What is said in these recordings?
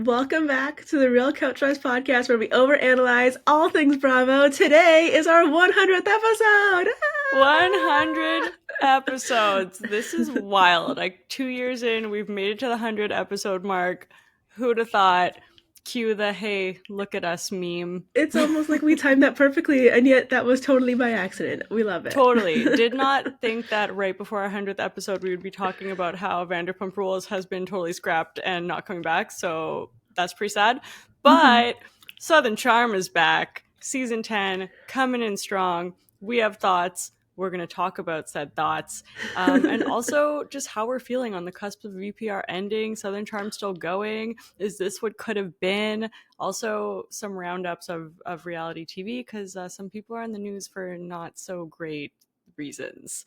Welcome back to the Real Couchwives podcast where we overanalyze all things Bravo. Today is our 100th episode! 100 episodes. This is wild. Like 2 years in, we've made it to the 100 episode mark. Who'd have thought? Cue the hey, look at us meme. It's almost like we timed that perfectly, and yet that was totally by accident. We love it. Totally. Did not think that right before our 100th episode we would be talking about how Vanderpump Rules has been totally scrapped and not coming back, so that's pretty sad. But Southern Charm is back. Season 10, coming in strong. We have thoughts. We're going to talk about said thoughts. And also just how we're feeling on the cusp of VPR ending. Southern Charm still going. Is this what could have been? Also, some roundups of reality TV because some people are in the news for not so great reasons.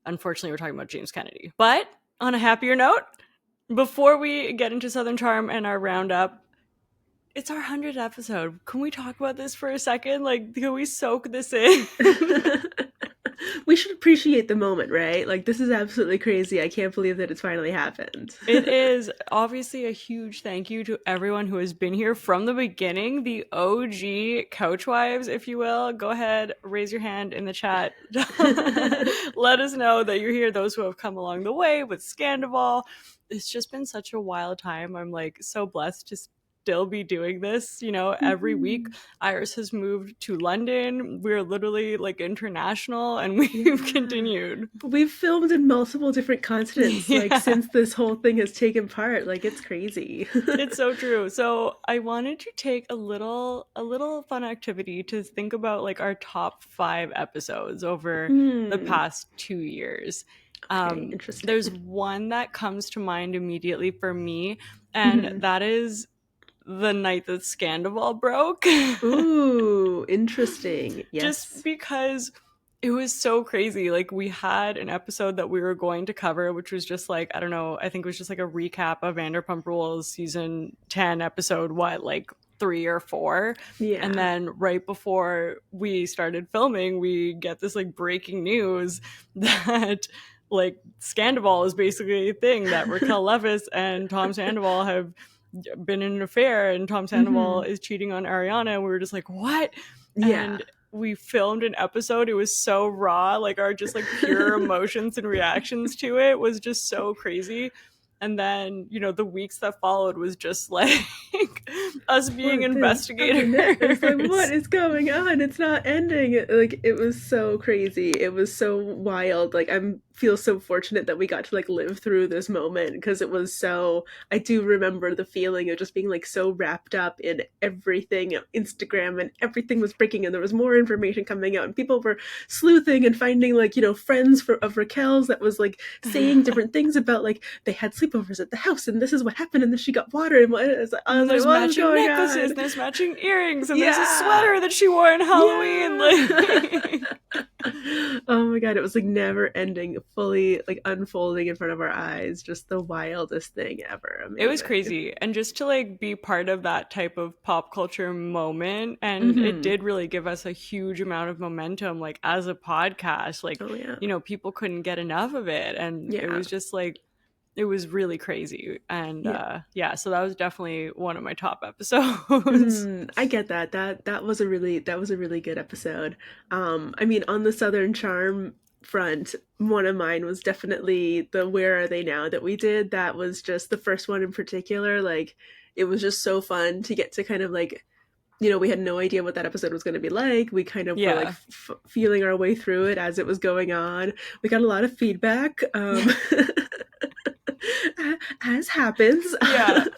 Unfortunately, we're talking about James Kennedy. But on a happier note, before we get into Southern Charm and our roundup, it's our 100th episode. Can we talk about this for a second? Like, can we soak this in? We should appreciate the moment, right? Like, this is absolutely crazy. I can't believe that it's finally happened. It is obviously a huge thank you to everyone who has been here from the beginning, the OG Couchwives, if you will. Go ahead, raise your hand in the chat. Let us know that you're here, those who have come along the way with Scandival. It's just been such a wild time. I'm like so blessed to still be doing this, you know, every week. Iris has moved to London. We're literally like international, and we've continued. We've filmed in multiple different continents like since this whole thing has taken part. Like, it's crazy. It's so true. So I wanted to take a little fun activity to think about like our top 5 episodes over the past 2 years. Interesting. There's one that comes to mind immediately for me, and that is the night that Scandival broke. Ooh, interesting. Yes. Just because it was so crazy. Like, we had an episode that we were going to cover, which was just like, I don't know, I think it was just like a recap of Vanderpump Rules season 10 episode, like 3 or 4. Yeah. And then right before we started filming, we get this like breaking news that like Scandival is basically a thing, that Raquel Leviss and Tom Sandoval have been in an affair, and Tom Sandoval is cheating on Ariana. We were just like, what? Yeah. And we filmed an episode. It was so raw. Like, our just like pure emotions and reactions to it was just so crazy. And then, you know, the weeks that followed was just like us being investigators. It's like, what is going on? It's not ending. Like, it was so crazy. It was so wild. Like, I feel so fortunate that we got to like live through this moment, because it was so, I do remember the feeling of just being like so wrapped up in everything, Instagram, and everything was breaking, and there was more information coming out, and people were sleuthing and finding like, you know, friends of Raquel's that was like saying different things about like they had sleepovers at the house, and this is what happened, and then she got water, and I was there's like, matching necklaces, on? There's matching earrings, and there's a sweater that she wore in Halloween. Like, oh my god, it was like never ending, fully like unfolding in front of our eyes. Just the wildest thing ever. Amazing. It was crazy. And just to like be part of that type of pop culture moment, and it did really give us a huge amount of momentum, like as a podcast. Like, you know, people couldn't get enough of it, and it was just like, it was really crazy. And so that was definitely one of my top episodes. I get that. That was a really good episode. I mean, on the Southern Charm front, one of mine was definitely the Where Are They Now that we did. That was just the first one in particular. Like, it was just so fun to get to kind of like, you know, we had no idea what that episode was going to be like. We kind of were like feeling our way through it as it was going on. We got a lot of feedback. As happens, about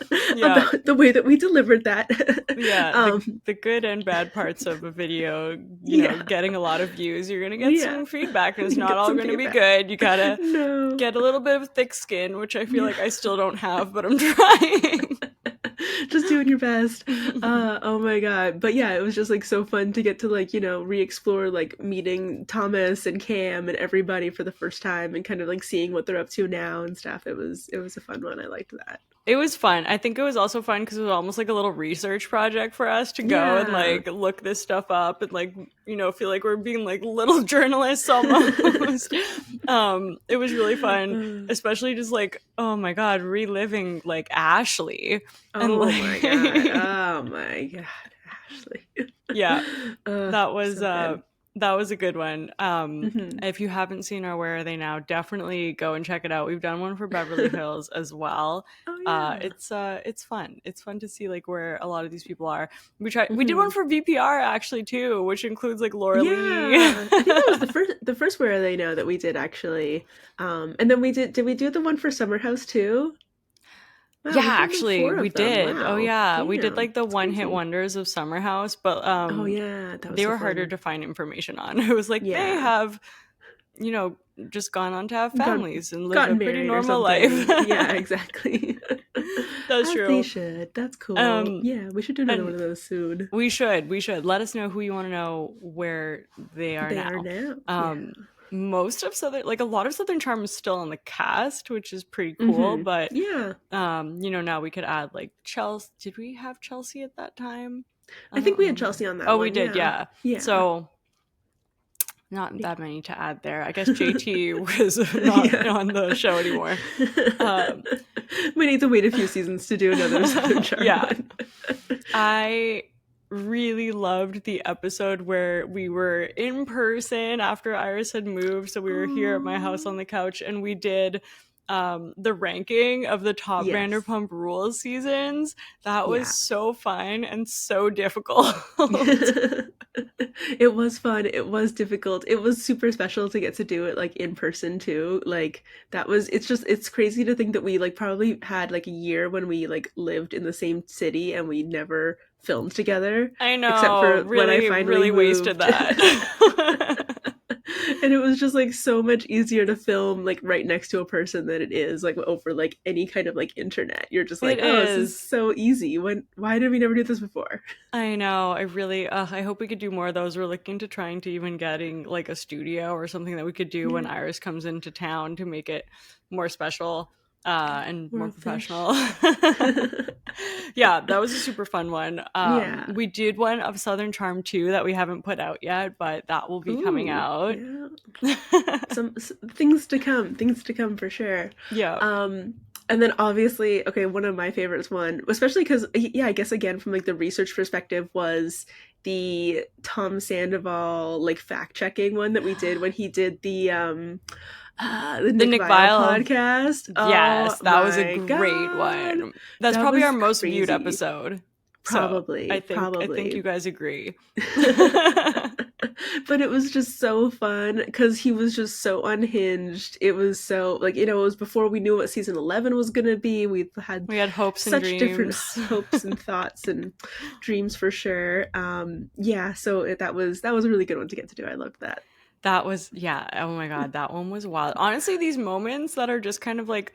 the way that we delivered that. The good and bad parts of a video, you know, getting a lot of views, you're gonna get some feedback, and it's not all gonna be good. You gotta get a little bit of thick skin, which I feel like I still don't have, but I'm trying. Just doing your best. Oh my god. But yeah, it was just like so fun to get to like, you know, re-explore like meeting Thomas and Cam and everybody for the first time, and kind of like seeing what they're up to now and stuff. It was a fun one. I liked that. It was fun. I think it was also fun because it was almost like a little research project for us to go and Yeah. like look this stuff up and like, you know, feel like we're being like little journalists almost. It was really fun, especially just like, oh my god, reliving like Ashley and Oh my god. like Oh my god, Ashley. yeah, that was So good. that was a good one. Hmm. If you haven't seen our Where Are They Now, definitely go and check it out. We've done one for Beverly Hills as well. Oh yeah. It's fun. It's fun to see like where a lot of these people are. We did one Hmm. for VPR actually too, which includes like Laura Lee. Yeah. I think that was the first Where Are They Now that we did actually. And then did we do the one for Summer House too? Wow, Yeah, we've done like actually, four we of them. did. Oh Wow. yeah, we did Damn. like the That's one hit crazy. wonders of Summer House, but Oh yeah, that was they so were harder fun. to find information on. It was like they Yeah. have, you know, just gone on to have Got families and live a gotten pretty married or normal life. something. Yeah, exactly. That's As they true. should. That's cool. Um, Yeah, we should do another one and of those soon. we should let us know who you want to know where they are They are now. now. Yeah. Um, most of Southern, like a lot of Southern Charm is still on the cast, which is pretty cool. Mm-hmm. But Yeah. you know, now we could add like Chelsea. Did we have Chelsea at that time? I I think don't we had Chelsea remember. on that Oh, we one. did, Yeah. yeah. Yeah. So not Yeah. that many to add there. I guess JT was not Yeah. on the show anymore. Um, We need to wait a few seasons to do another Southern Charm yeah, one. I really loved the episode where we were in person after Iris had moved. So we were here at my house on Oh, the couch and we did the ranking of the top yes. Vanderpump Rules seasons. That was Yeah. so fun and so difficult. It was fun. It was difficult. It was super special to get to do it like in person too. Like that was it's crazy to think that we like probably had like a year when we like lived in the same city and we never filmed together I except know, for when I really, finally really wasted moved. that. And it was just like so much easier to film like right next to a person than it is like over like any kind of like internet. You're just like, It "Oh, this is is. so easy. Why did we never do this before?" I know. I really, I hope we could do more of those. We're looking to trying to even getting like a studio or something that we could do when Yeah. Iris comes into town to make it more special and more World-ish. professional. Yeah, that was a super fun one. Yeah. We did one of Southern Charm too that we haven't put out yet, but that will be coming Ooh, out. yeah. Things to come for sure. Yeah. And then obviously, okay, one of my favorites one, especially because yeah, I guess again from like the research perspective was the Tom Sandoval like fact checking one that we did when he did the The Nick Nick Vile Vile. podcast. Oh Yes, that was a my great god, one. That's that probably our was most viewed crazy. episode. So Probably, I think you probably. guys agree. But it was just so fun because he was just so unhinged. It was so like it was before we knew what season 11 was gonna be. We had We had hopes and such different dreams. hopes and thoughts and dreams for sure. Yeah, so that was a really good one to get to do. I loved that. That was, yeah, oh my god, that one was wild. Honestly, these moments that are just kind of like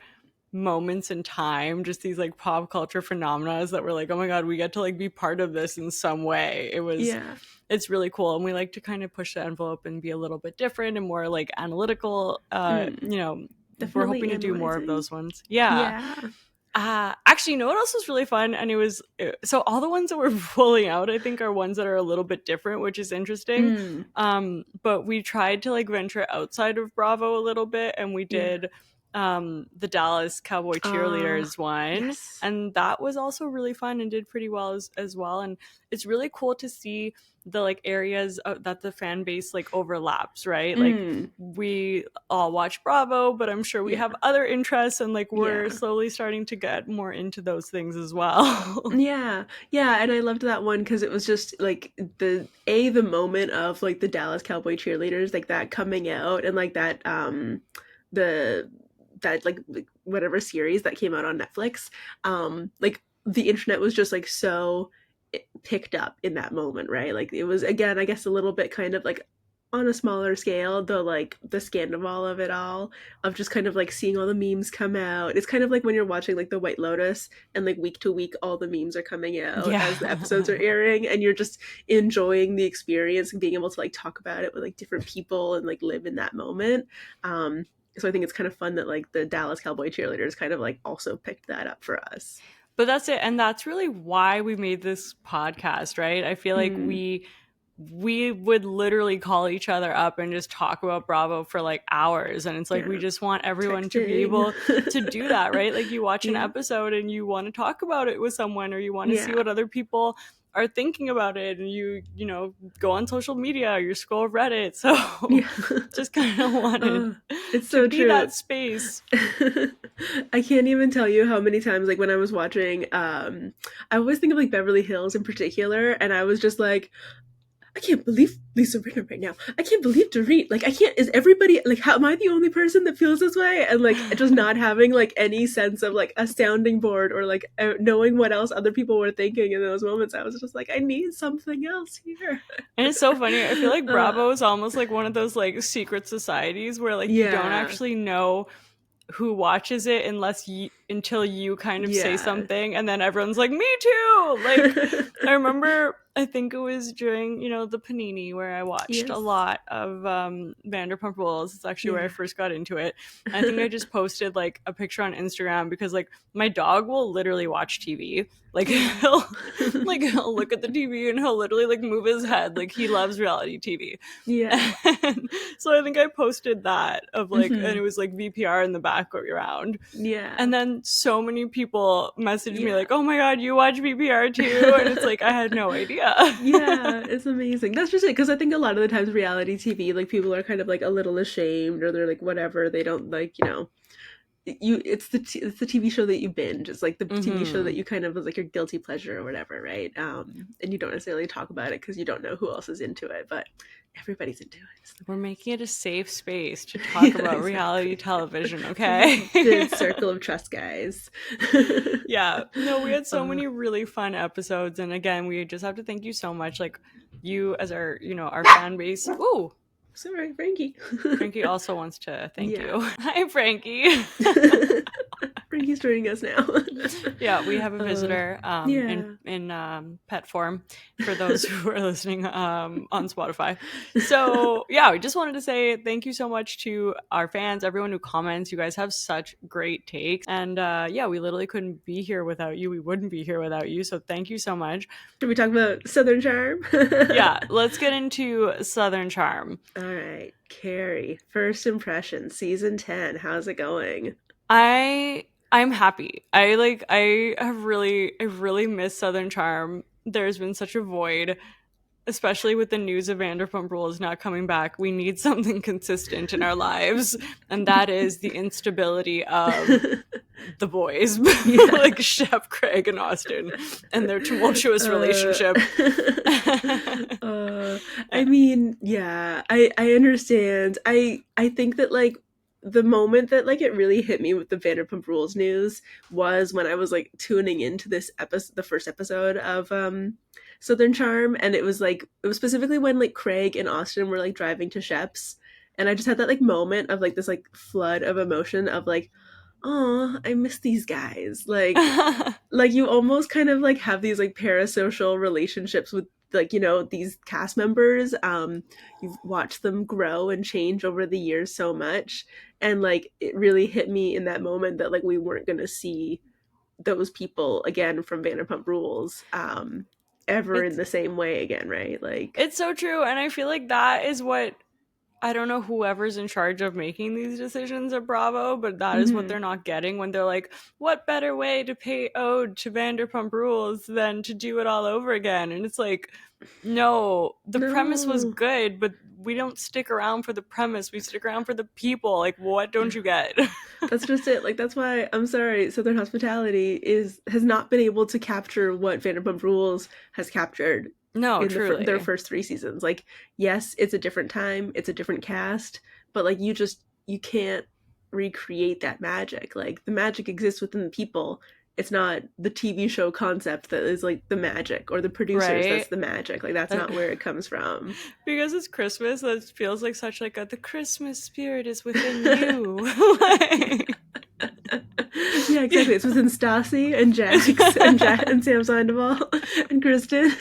moments in time, just these like pop culture phenomena that we're like, oh my god, we get to like be part of this in some way. Yeah. It's really cool. And we like to kind of push the envelope and be a little bit different and more like analytical. Mm, You know, we're definitely hoping to do more of analyzing. those ones. Yeah. Yeah. Actually, you know what else was really fun? And it was so all the ones that we're pulling out, I think, are ones that are a little bit different, which is interesting. Mm, But we tried to like venture outside of Bravo a little bit, and we yeah. did the Dallas Cowboy Cheerleaders one, Yes. and that was also really fun and did pretty well as well. And it's really cool to see the like areas that the fan base like overlaps, right? Like Mm, we all watch Bravo, but I'm sure we yeah. have other interests, and like we're Yeah. slowly starting to get more into those things as well. Yeah, yeah, and I loved that one because it was just like the moment of like the Dallas Cowboy cheerleaders, like that coming out and like that the that like whatever series that came out on Netflix, like the internet was just like so picked up in that moment, right? Like it was again, I guess a little bit kind of like on a smaller scale, the like the scandal of it all, of just kind of like seeing all the memes come out. It's kind of like when you're watching like the White Lotus and like week to week all the memes are coming out Yeah. as the episodes are airing and you're just enjoying the experience and being able to like talk about it with like different people and like live in that moment. So I think it's kind of fun that like the Dallas Cowboy cheerleaders kind of like also picked that up for us. But that's it. And that's really why we made this podcast, right? I feel like Mm, we would literally call each other up and just talk about Bravo for like hours. And it's like, we yeah. just want everyone to be Texting. able to do that, right? Like you watch an Yeah. episode and you want to talk about it with someone, or you want to see Yeah. what other people are thinking about it, and you know, go on social media or you scroll Reddit. So Yeah. just kind of wanted Oh, it's to so be true. that space. I can't even tell you how many times, like when I was watching, I always think of like Beverly Hills in particular, and I was just like, I can't believe Lisa Rinna right now. I can't believe Dorit. Like, I can't. Is everybody like? How am I the only person that feels this way? And like, just not having like any sense of like a sounding board or like knowing what else other people were thinking in those moments. I was just like, I need something else here. And it's so funny. I feel like uh, Bravo is almost like one of those like secret societies where like you don't yeah, actually know who watches it until you kind of say yeah, something, and then everyone's like, me too. Like I remember, I think it was during, you know, the Panini where I watched a yes, lot of Vanderpump Rules. It's actually where I yeah. first got into it. I think I just posted like a picture on Instagram because like my dog will literally watch TV. Like Oh. he'll look at the TV and he'll literally like move his head. Like he loves reality TV. Yeah. And so I think I posted that of like, and it Hmm. was like VPR in the background. Yeah. And then so many people messaged me Yeah. like, "Oh my god, you watch VPR too?" And it's like I had no idea. Yeah, it's amazing. That's just it, because I think a lot of the times reality TV, like people are kind of like a little ashamed, or they're like whatever. They don't like, it's the TV show that you binge. It's like the TV show that Hmm. you kind of was like your guilty pleasure or whatever, right? And you don't necessarily talk about it because you don't know who else is into it, but everybody's into it. It's the We're making it a safe space to best. talk Yeah, about reality exactly. television, This is okay? a good circle of trust, guys. Yeah. No, we had so uh, many really fun episodes, and again, we just have to thank you so much, like you as our, you know, our fan base. Ooh, Sorry, Frankie. Frankie also wants to thank Yeah. you. Hi, Frankie. Frankie's joining us now. Yeah, we have a visitor Yeah. in pet form for those who are listening on Spotify. So yeah, we just wanted to say thank you so much to our fans, everyone who comments. You guys have such great takes, and yeah, we literally couldn't be here without you. We wouldn't be here without you. So thank you so much. Should we talk about Southern Charm? Yeah, let's get into Southern Charm. All right, Carrie. First impression, season 10. How's it going? I'm happy. I really missed Southern Charm. There's been such a void, especially with the news of Vanderpump Rules not coming back. We need something consistent in our lives, and that is the instability of the boys, Yeah. like Shep, Craig, and Austin, and their tumultuous relationship. uh, I mean, yeah, I understand. I think that like the moment that like it really hit me with the Vanderpump Rules news was when I was like tuning into this episode, the first episode of Southern Charm, and it was specifically when like Craig and Austin were like driving to Shep's, and I just had that like moment of like this like flood of emotion of like, oh, I miss these guys. Like you almost kind of like have these like parasocial relationships with like, these cast members. You've watched them grow and change over the years so much. And like it really hit me in that moment that like we weren't gonna see those people again from Vanderpump Rules ever in it's the same way again, right? Like it's so true, and I feel like that is what, I don't know whoever's in charge of making these decisions at Bravo, but that is what mhm. they're not getting when they're like, what better way to pay ode to Vanderpump Rules than to do it all over again? And it's like, no, the premise was No. good, but we don't stick around for the premise. We stick around for the people. Like, what don't you get? That's just it. Like that's why I'm sorry, Southern Hospitality has not been able to capture what Vanderpump Rules has captured No, in their truly. first three seasons. Like, yes, it's a different time, it's a different cast, but like you can't recreate that magic. Like the magic exists within the people. It's not the TV show concept that is like the magic, or the producers that's Right? the magic. Like that's not where it comes from. Because it's Christmas, that feels like such like the Christmas spirit is within you. Like, Yeah, exactly. It's within Stassi and Jax and and Sam Sandoval and Kristen.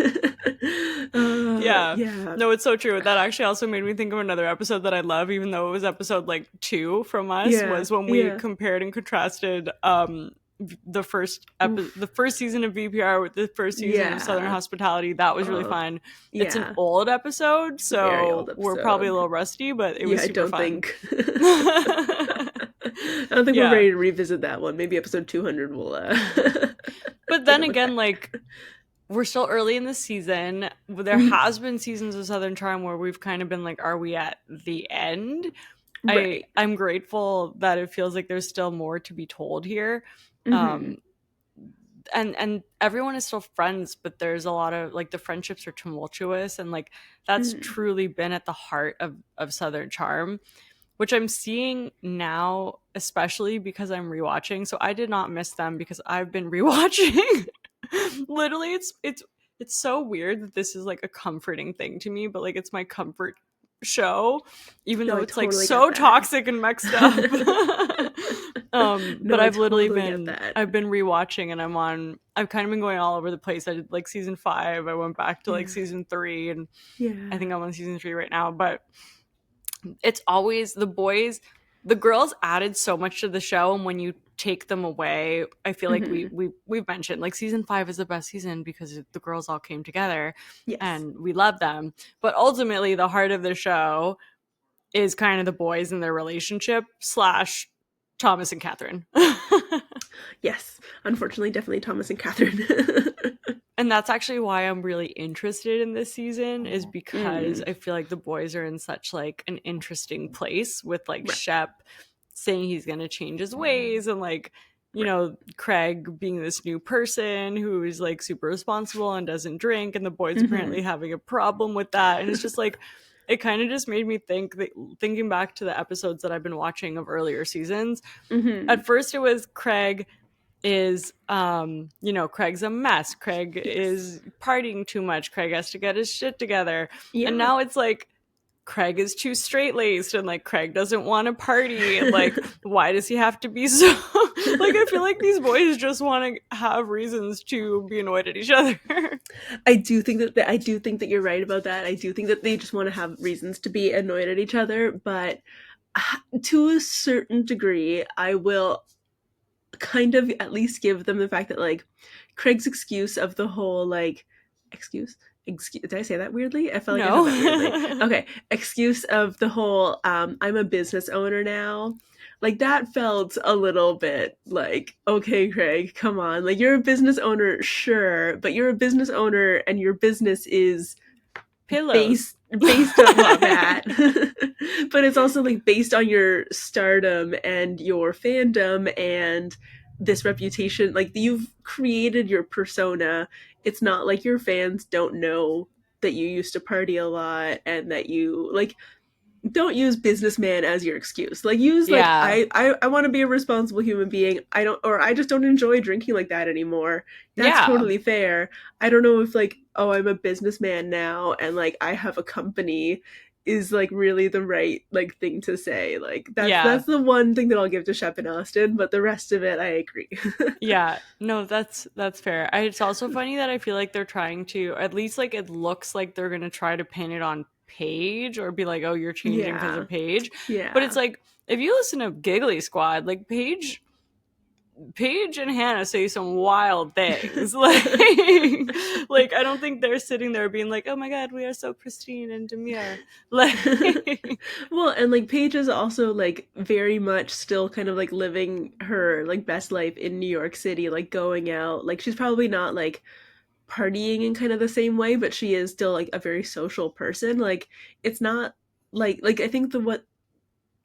Yeah. Yeah. No, it's so true. That actually also made me think of another episode that I love, even though it was episode like 2 from us, Yeah. was when we Yeah. compared and contrasted the Oof. first season of VPR with the first season of Southern Yeah. Hospitality. That was really Uh, fun. It's an yeah. old episode, Very old so we're probably a episode. little rusty, but it Yeah, was I super don't fun. think I don't think we're Yeah. ready to revisit that one. Maybe episode 200 will But take then a look again, back. like, we're still early in the season. There Mhm. has been seasons of Southern Charm where we've kind of been like, are we at the end? Right. I'm grateful that it feels like there's still more to be told here. Hmm. Um and everyone is still friends, but there's a lot of like the friendships are tumultuous, and like that's Hmm. truly been at the heart of Southern Charm, which I'm seeing now, especially because I'm rewatching. So I did not miss them because I've been rewatching. Literally, it's so weird that this is like a comforting thing to me, but like it's my comfort show, even No, though I it's like totally get so that. toxic and mixed up. But No, I I've literally totally get been that. I've been rewatching, and I've kind of been going all over the place. I did like season 5, I went back to like Yeah. season 3, and I Yeah. think I'm on season 3 right now. But it's always the boys, the girls added so much to the show, and when you take them away, I feel like Hmm. we've mentioned like season 5 is the best season because the girls all came together Yes. and we love them. But ultimately the heart of the show is kind of the boys and their relationship slash Thomas and Catherine. Yes. Unfortunately, definitely Thomas and Catherine. And that's actually why I'm really interested in this season, is because Mm. I feel like the boys are in such like an interesting place with like Right. Shep saying he's going to change his ways, and like, you Right. know, Craig being this new person who is like super responsible and doesn't drink, and the boys apparently Hmm. having a problem with that. And it's just like it kind of just made me think that, thinking back to the episodes that I've been watching of earlier seasons, Hmm. at first it was Craig is you know, Craig's a mess, Craig Yes. is partying too much, Craig has to get his shit together. And Yeah. now it's like Craig is too straight-laced, and like Craig doesn't want to party, and like why does he have to be so like I feel like these boys just want to have reasons to be annoyed at each other. I do think that you're right about that. I do think that they just want to have reasons to be annoyed at each other, but to a certain degree, I will kind of at least give them the fact that like Craig's excuse of the whole like excuse did I say that weirdly? I felt like I said that weirdly. No. Okay, excuse of the whole I'm a business owner now. Like that felt a little bit like, okay, Craig, come on. Like you're a business owner, sure, but you're a business owner and your business is Pillows. based on well that but it's also like based on your stardom and your fandom and this reputation, like you've created your persona. It's not like your fans don't know that you used to party a lot and that you like don't use businessman as your excuse. Like use like Yeah. I want to be a responsible human being. I don't or I just don't enjoy drinking like that anymore. That's Yeah. totally fair. I don't know if like oh I'm a businessman now and like I have a company is like really the right like thing to say. Like Yeah. that's the one thing that I'll give to Shep and Austin, but the rest of it I agree. Yeah, no, that's fair. It's also funny that I feel like they're trying to, at least like it looks like they're gonna try to pin it on Paige or be like, oh, you're changing because Yeah. of Paige. But it's Yeah. like if you listen to Giggly Squad, like Paige and Hannah say some wild things. Like I don't think they're sitting there being like, "Oh my god, we are so pristine and demure." Like, Well, and like Paige is also like very much still kind of like living her like best life in New York City, like going out. Like she's probably not like partying in kind of the same way, but she is still like a very social person. Like it's not like I think the what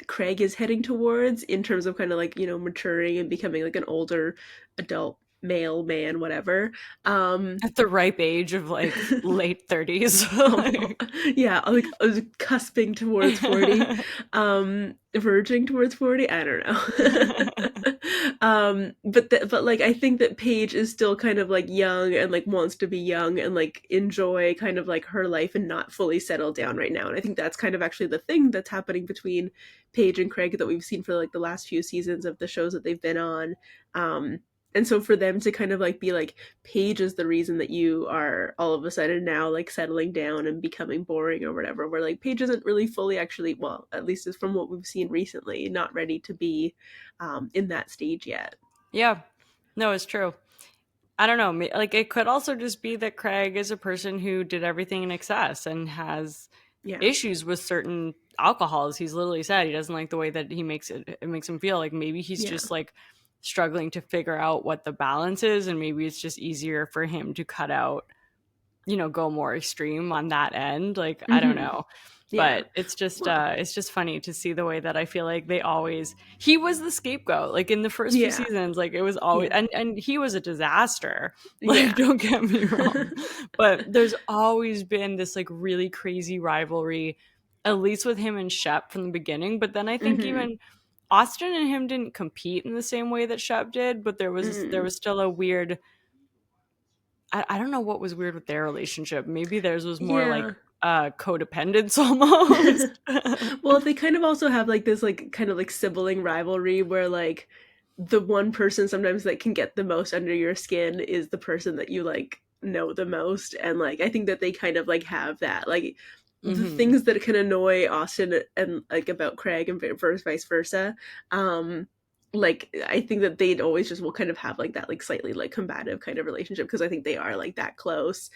Craig is heading towards in terms of kind of like, you know, maturing and becoming like an older adult mailman, whatever. Um, At the ripe age of like late 30s. almost, yeah, like I was cusping towards 40, verging towards 40. I don't know. But like I think that Paige is still kind of like young and like wants to be young and like enjoy kind of like her life and not fully settle down right now. And I think that's kind of actually the thing that's happening between Paige and Craig that we've seen for like the last few seasons of the shows that they've been on. And so for them to kind of like be like, Paige is the reason that you are all of a sudden now like settling down and becoming boring or whatever, where like Paige isn't really fully actually, well, at least is from what we've seen recently, not ready to be in that stage yet. Yeah. No, it's true. I don't know. Like, it could also just be that Craig is a person who did everything in excess and has Yeah. issues with certain alcohols. He's literally said he doesn't like the way that it makes him feel. Like, maybe he's Yeah. just like struggling to figure out what the balance is, and maybe it's just easier for him to cut out, go more extreme on that end. Like, I don't Mm-hmm. know. Yeah. But Well, it's just funny to see the way that I feel like he was the scapegoat. Like, in the first few yeah. seasons, like, it was always, Yeah. and he was a disaster. Like, Yeah. don't get me wrong. But there's always been this like really crazy rivalry, at least with him and Shep from the beginning. But then I think Mm-hmm. even Austin and him didn't compete in the same way that Shep did, but there Mm. was still a weird, I don't know what was weird with their relationship. Maybe theirs was more like Yeah. codependence almost. Well, they kind of also have like this like kind of like sibling rivalry where like the one person sometimes that can get the most under your skin is the person that you like know the most. And like I think that they kind of like have that. Like the Hmm. things that can annoy Austin and like about Craig and vice versa. Like I think that they'd always just will kind of have like that like slightly like combative kind of relationship because I think they are like that close.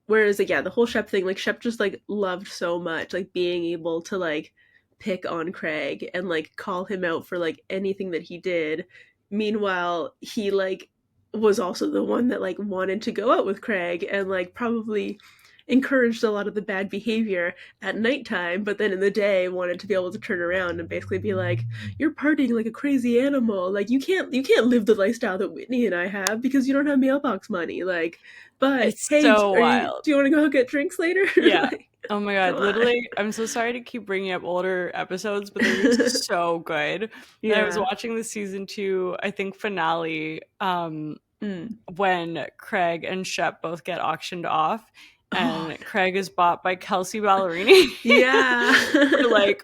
Whereas like yeah, the whole Shep thing, like Shep just like loved so much like being able to like pick on Craig and like call him out for like anything that he did. Meanwhile, he like was also the one that like wanted to go out with Craig and like probably encouraged a lot of the bad behavior at nighttime, but then in the day wanted to be able to turn around and basically be like, "You're partying like a crazy animal. Like you can't live the lifestyle that Whitney and I have because you don't have mailbox money." Like, but It's hey, so wild. do you want to go get drinks later? Yeah. Like, Oh my come god, on. literally, I'm so sorry to keep bringing up older episodes, but they're just so good. And I was Yeah. watching the season 2, I think finale, Mm. when Craig and Shep both get auctioned off, Oh and Craig is bought by Kelsey Ballerini yeah. for like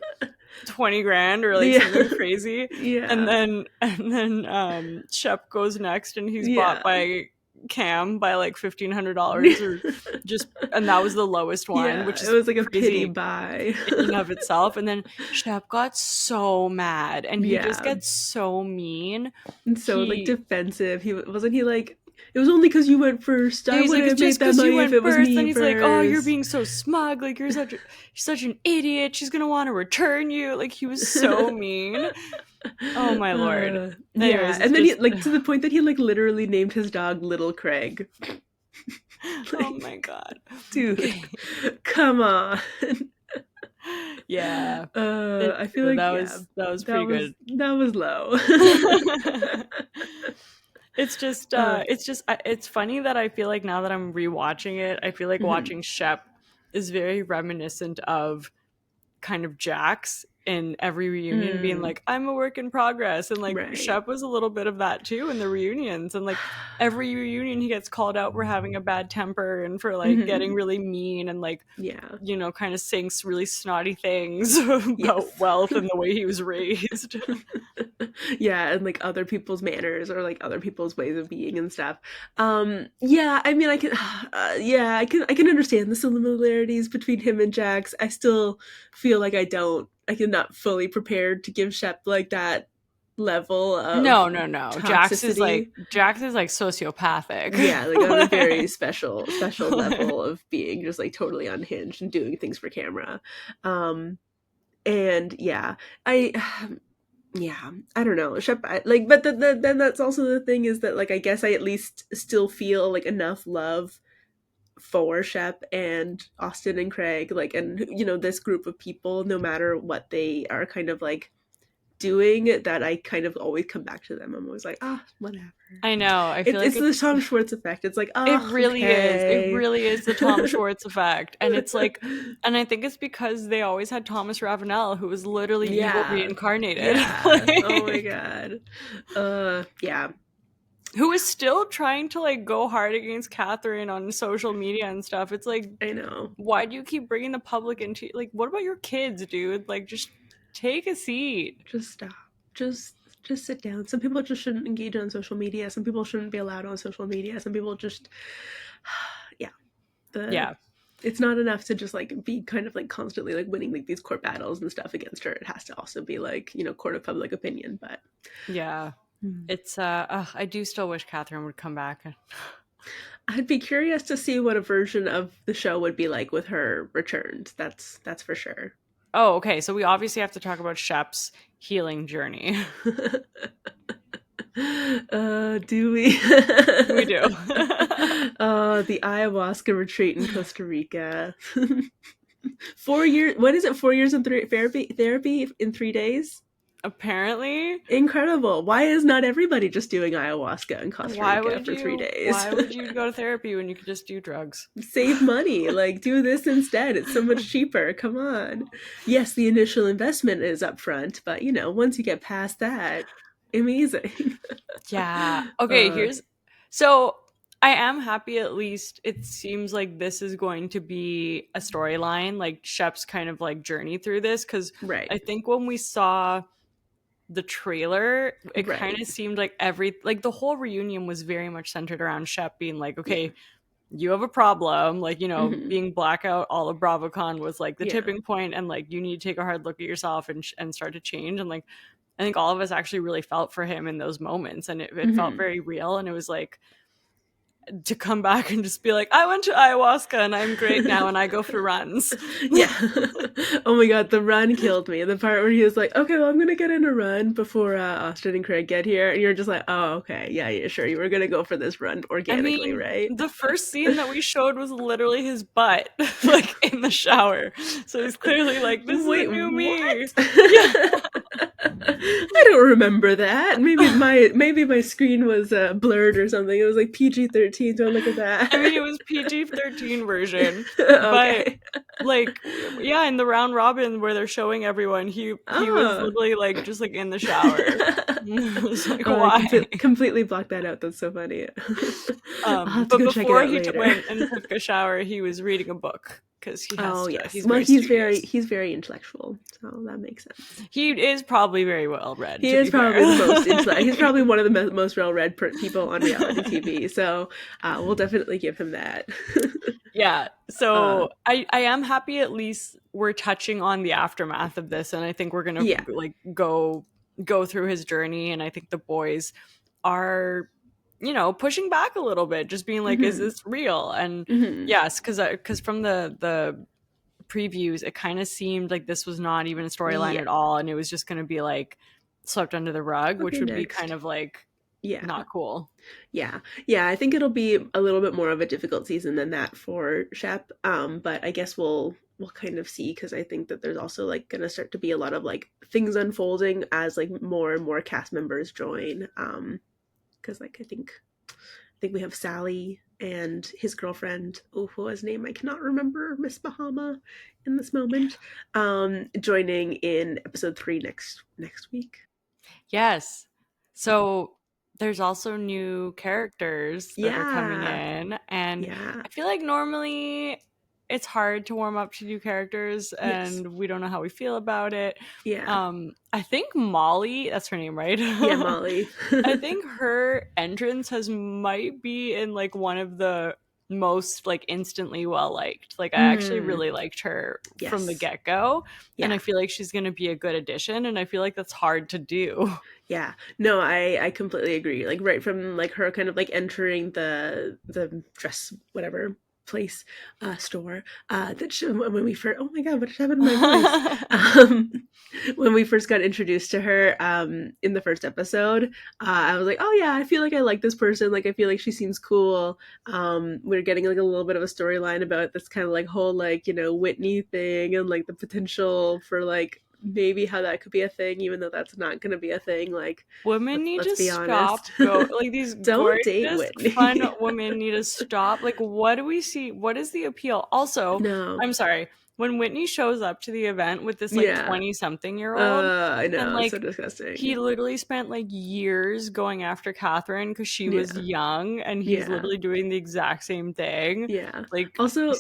20 grand or like Yeah. something crazy. And Yeah. then Shep goes next and he's bought Yeah. by Cam by like $1,500 or just, and that was the lowest one, Yeah. which It is was like a pity crazy buy. in and of itself. And then Shep got so mad and he just Yeah. gets so mean. And so like He defensive. He wasn't he like it was only because you went first. Yeah, I he's like, wouldn't it's have just made that because you money if went it was first. Then me he's like, oh, you're first. being so smug. Like, you're such an idiot. She's gonna want to return you. Like, he was so mean. Oh my lord. Yeah, Anyways, it's and then he just, like to the point that he like literally named his dog Little Craig. oh Like, my god. dude, Okay. come on. Yeah, it's I feel true. like yeah, That was pretty good. that was low. uh, It's funny that I feel like now that I'm rewatching it, I feel like mhm, watching Shep is very reminiscent of kind of Jax in every reunion being mm, like, I'm a work in progress. And like right. Shep was a little bit of that too in the reunions. And like every reunion he gets called out for having a bad temper and for like getting Mhm, really mean and like, yeah. kind of sinks really snotty things about Yes. wealth and the way he was raised. Yeah, and like other people's manners or like other people's ways of being and stuff. Yeah, I mean I can yeah, I can understand the similarities between him and Jax. I still feel like I am not fully prepared to give Shep like that level of No, no, no. toxicity. Jax is like sociopathic. Yeah, like on a very special level of being just like totally unhinged and doing things for camera. Um and yeah, I yeah, I don't know. Shep, like, but then that's also the thing is that like I guess I at least still feel like enough love for Shep and Austin and Craig, like, and this group of people, no matter what they are kind of like doing that I kind of always come back to them. I'm always like, whatever. I know. I feel like It's the Tom Schwartz effect. It's like, it really is. It okay. really is the Tom Schwartz effect. And it's like, and I think it's because they always had Thomas Ravenel, who was literally evil Yeah. reincarnated. Yeah. Oh my god. Yeah. Who is still trying to like go hard against Catherine on social media and stuff. It's like, I know. why do you keep bringing the public into, like, what about your kids, dude? Like, just take a seat. Just stop. Just sit down. Some people just shouldn't engage on social media. Some people shouldn't be allowed on social media. Some people just yeah. Yeah. It's not enough to just like be kind of like constantly like winning like these court battles and stuff against her. It has to also be like, court of public opinion. But yeah. It's I do still wish Catherine would come back. I'd be curious to see what a version of the show would be like with her returned. That's for sure. Oh, okay. So we obviously have to talk about Shep's healing journey. Do we? We do. The ayahuasca retreat in Costa Rica. 4 years. What is it? 4 years in therapy in 3 days. Apparently. Incredible. Why is not everybody just doing ayahuasca in Costa Rica for 3 days? Why would you go to therapy when you could just do drugs? Save money. Like, do this instead. It's so much cheaper. Come on. Yes, the initial investment is upfront, but once you get past that, amazing. Yeah. Okay, so I am happy, at least it seems like this is going to be a storyline, like Shep's kind of like journey through this, because right. I think when we saw the trailer, it kind of seemed like the whole reunion was very much centered around Shep being like, okay, you have a problem, like, being blackout all of BravoCon was like the tipping point, and like you need to take a hard look at yourself and start to change. And like I think all of us actually really felt for him in those moments, and it felt very real. And it was like, to come back and just be like, I went to ayahuasca and I'm great now and I go for runs. Yeah. Oh my god, the run killed me. The part where he was like, okay, well, I'm gonna get in a run before Austin and Craig get here, and you're just like, oh, okay, yeah, sure, you were gonna go for this run organically, right? The first scene that we showed was literally his butt, like in the shower. So he's clearly like, this is a new me. Yeah. I don't remember that. Maybe my screen was blurred or something. It was like PG-13. Don't look at that. I mean, it was PG-13 version. Okay. But like, yeah, in the round robin where they're showing everyone, he was literally like just like in the shower. I was like, why? Completely blocked that out. That's so funny. But before he went and took a shower, he was reading a book. Because he has yes. He's very intellectual, so that makes sense. He is probably very well read. He is probably the most intellectual. He's probably one of the most well read people on reality TV. So we'll definitely give him that. Yeah. So I am happy at least we're touching on the aftermath of this, and I think we're gonna like go through his journey, and I think the boys are pushing back a little bit, just being like, is this real? And yes, because from the previews, it kind of seemed like this was not even a storyline at all, and it was just going to be like swept under the rug, which would be kind of like not cool. Yeah, I think it'll be a little bit more of a difficult season than that for Shep, but I guess we'll kind of see, because I think that there's also like going to start to be a lot of like things unfolding as like more and more cast members join, because like I think we have Sally and his girlfriend, who was name I cannot remember, Miss Bahama in this moment, joining in episode 3 next week. Yes. So there's also new characters that are coming in, and I feel like normally it's hard to warm up to new characters, and we don't know how we feel about it. I think Molly, that's her name, right? Yeah, Molly. I think her entrance might be in like one of the most like instantly well liked. Like I actually really liked her from the get-go, and I feel like she's gonna be a good addition, and I feel like that's hard to do. Yeah, no, I completely agree. Like right from like her kind of like entering the dress whatever place store that she, when we first, oh my god, what happened to my voice? When we first got introduced to her in the first episode, I was like, oh yeah, I feel like I like this person, like I feel like she seems cool. We're getting like a little bit of a storyline about this kind of like whole like Whitney thing, and like the potential for like maybe how that could be a thing, even though that's not going to be a thing. Like, Women need let's to be honest. stop like these Don't date gorgeous, fun Whitney. women need to stop. Like, what do we see? What is the appeal? Also, No. I'm sorry, when Whitney shows up to the event with this like Yeah. 20 something year old, I and know. It's so like he disgusting. literally spent like years going after Catherine because she was Yeah. young, and he's Yeah. literally doing the exact same thing. Yeah. Like, Also,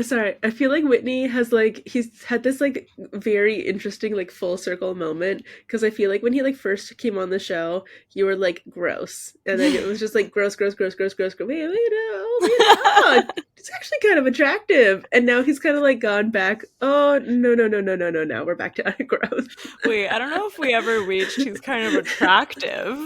sorry, I feel like Whitney has like he's had this like very interesting like full circle moment because I feel like when he like first came on the show, you were like gross, and then it was just like gross, gross, gross, gross, gross, gross. Wait, oh, it's actually kind of attractive, and now he's kind of like gone back. Oh no, no, no, no, no, no, no, we're back to gross. wait, I don't know if we ever reached he's kind of attractive.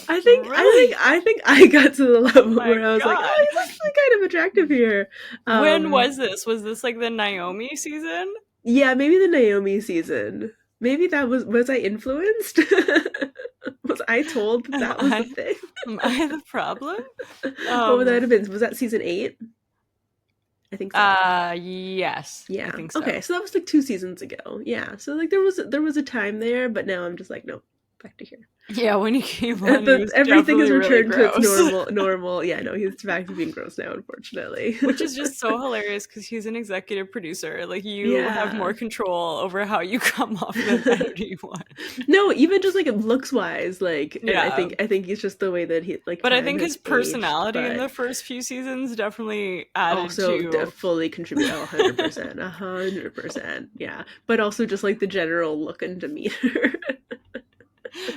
Really? I think I got to the Oh level my where I was like, oh, god. he's actually kind of attractive here. When Um, was this? Was this like the Naomi season? Yeah, maybe the Naomi season. Maybe that was I influenced? Was I told that Am that was the I thing? am I the problem? What would that Um have been? Was that season 8? I think so. yes, I Yeah. think Okay, so. so that was like 2 seasons ago. Yeah. So like there was a time there, but now I'm just like, no, back to here. Yeah, when he came on he was Everything has definitely really returned to its gross. normal. Yeah, no, he's back to being gross now, unfortunately. Which is just so hilarious because he's an executive producer. Like you have Yeah. more control over how you come off than anyone. No, even just like looks wise, like, and Yeah. I think it's just the way that he like But I time think his has aged, personality in but the first few seasons definitely added also to. fully contribute 100%, 100%, yeah. But also just like the general look and demeanor.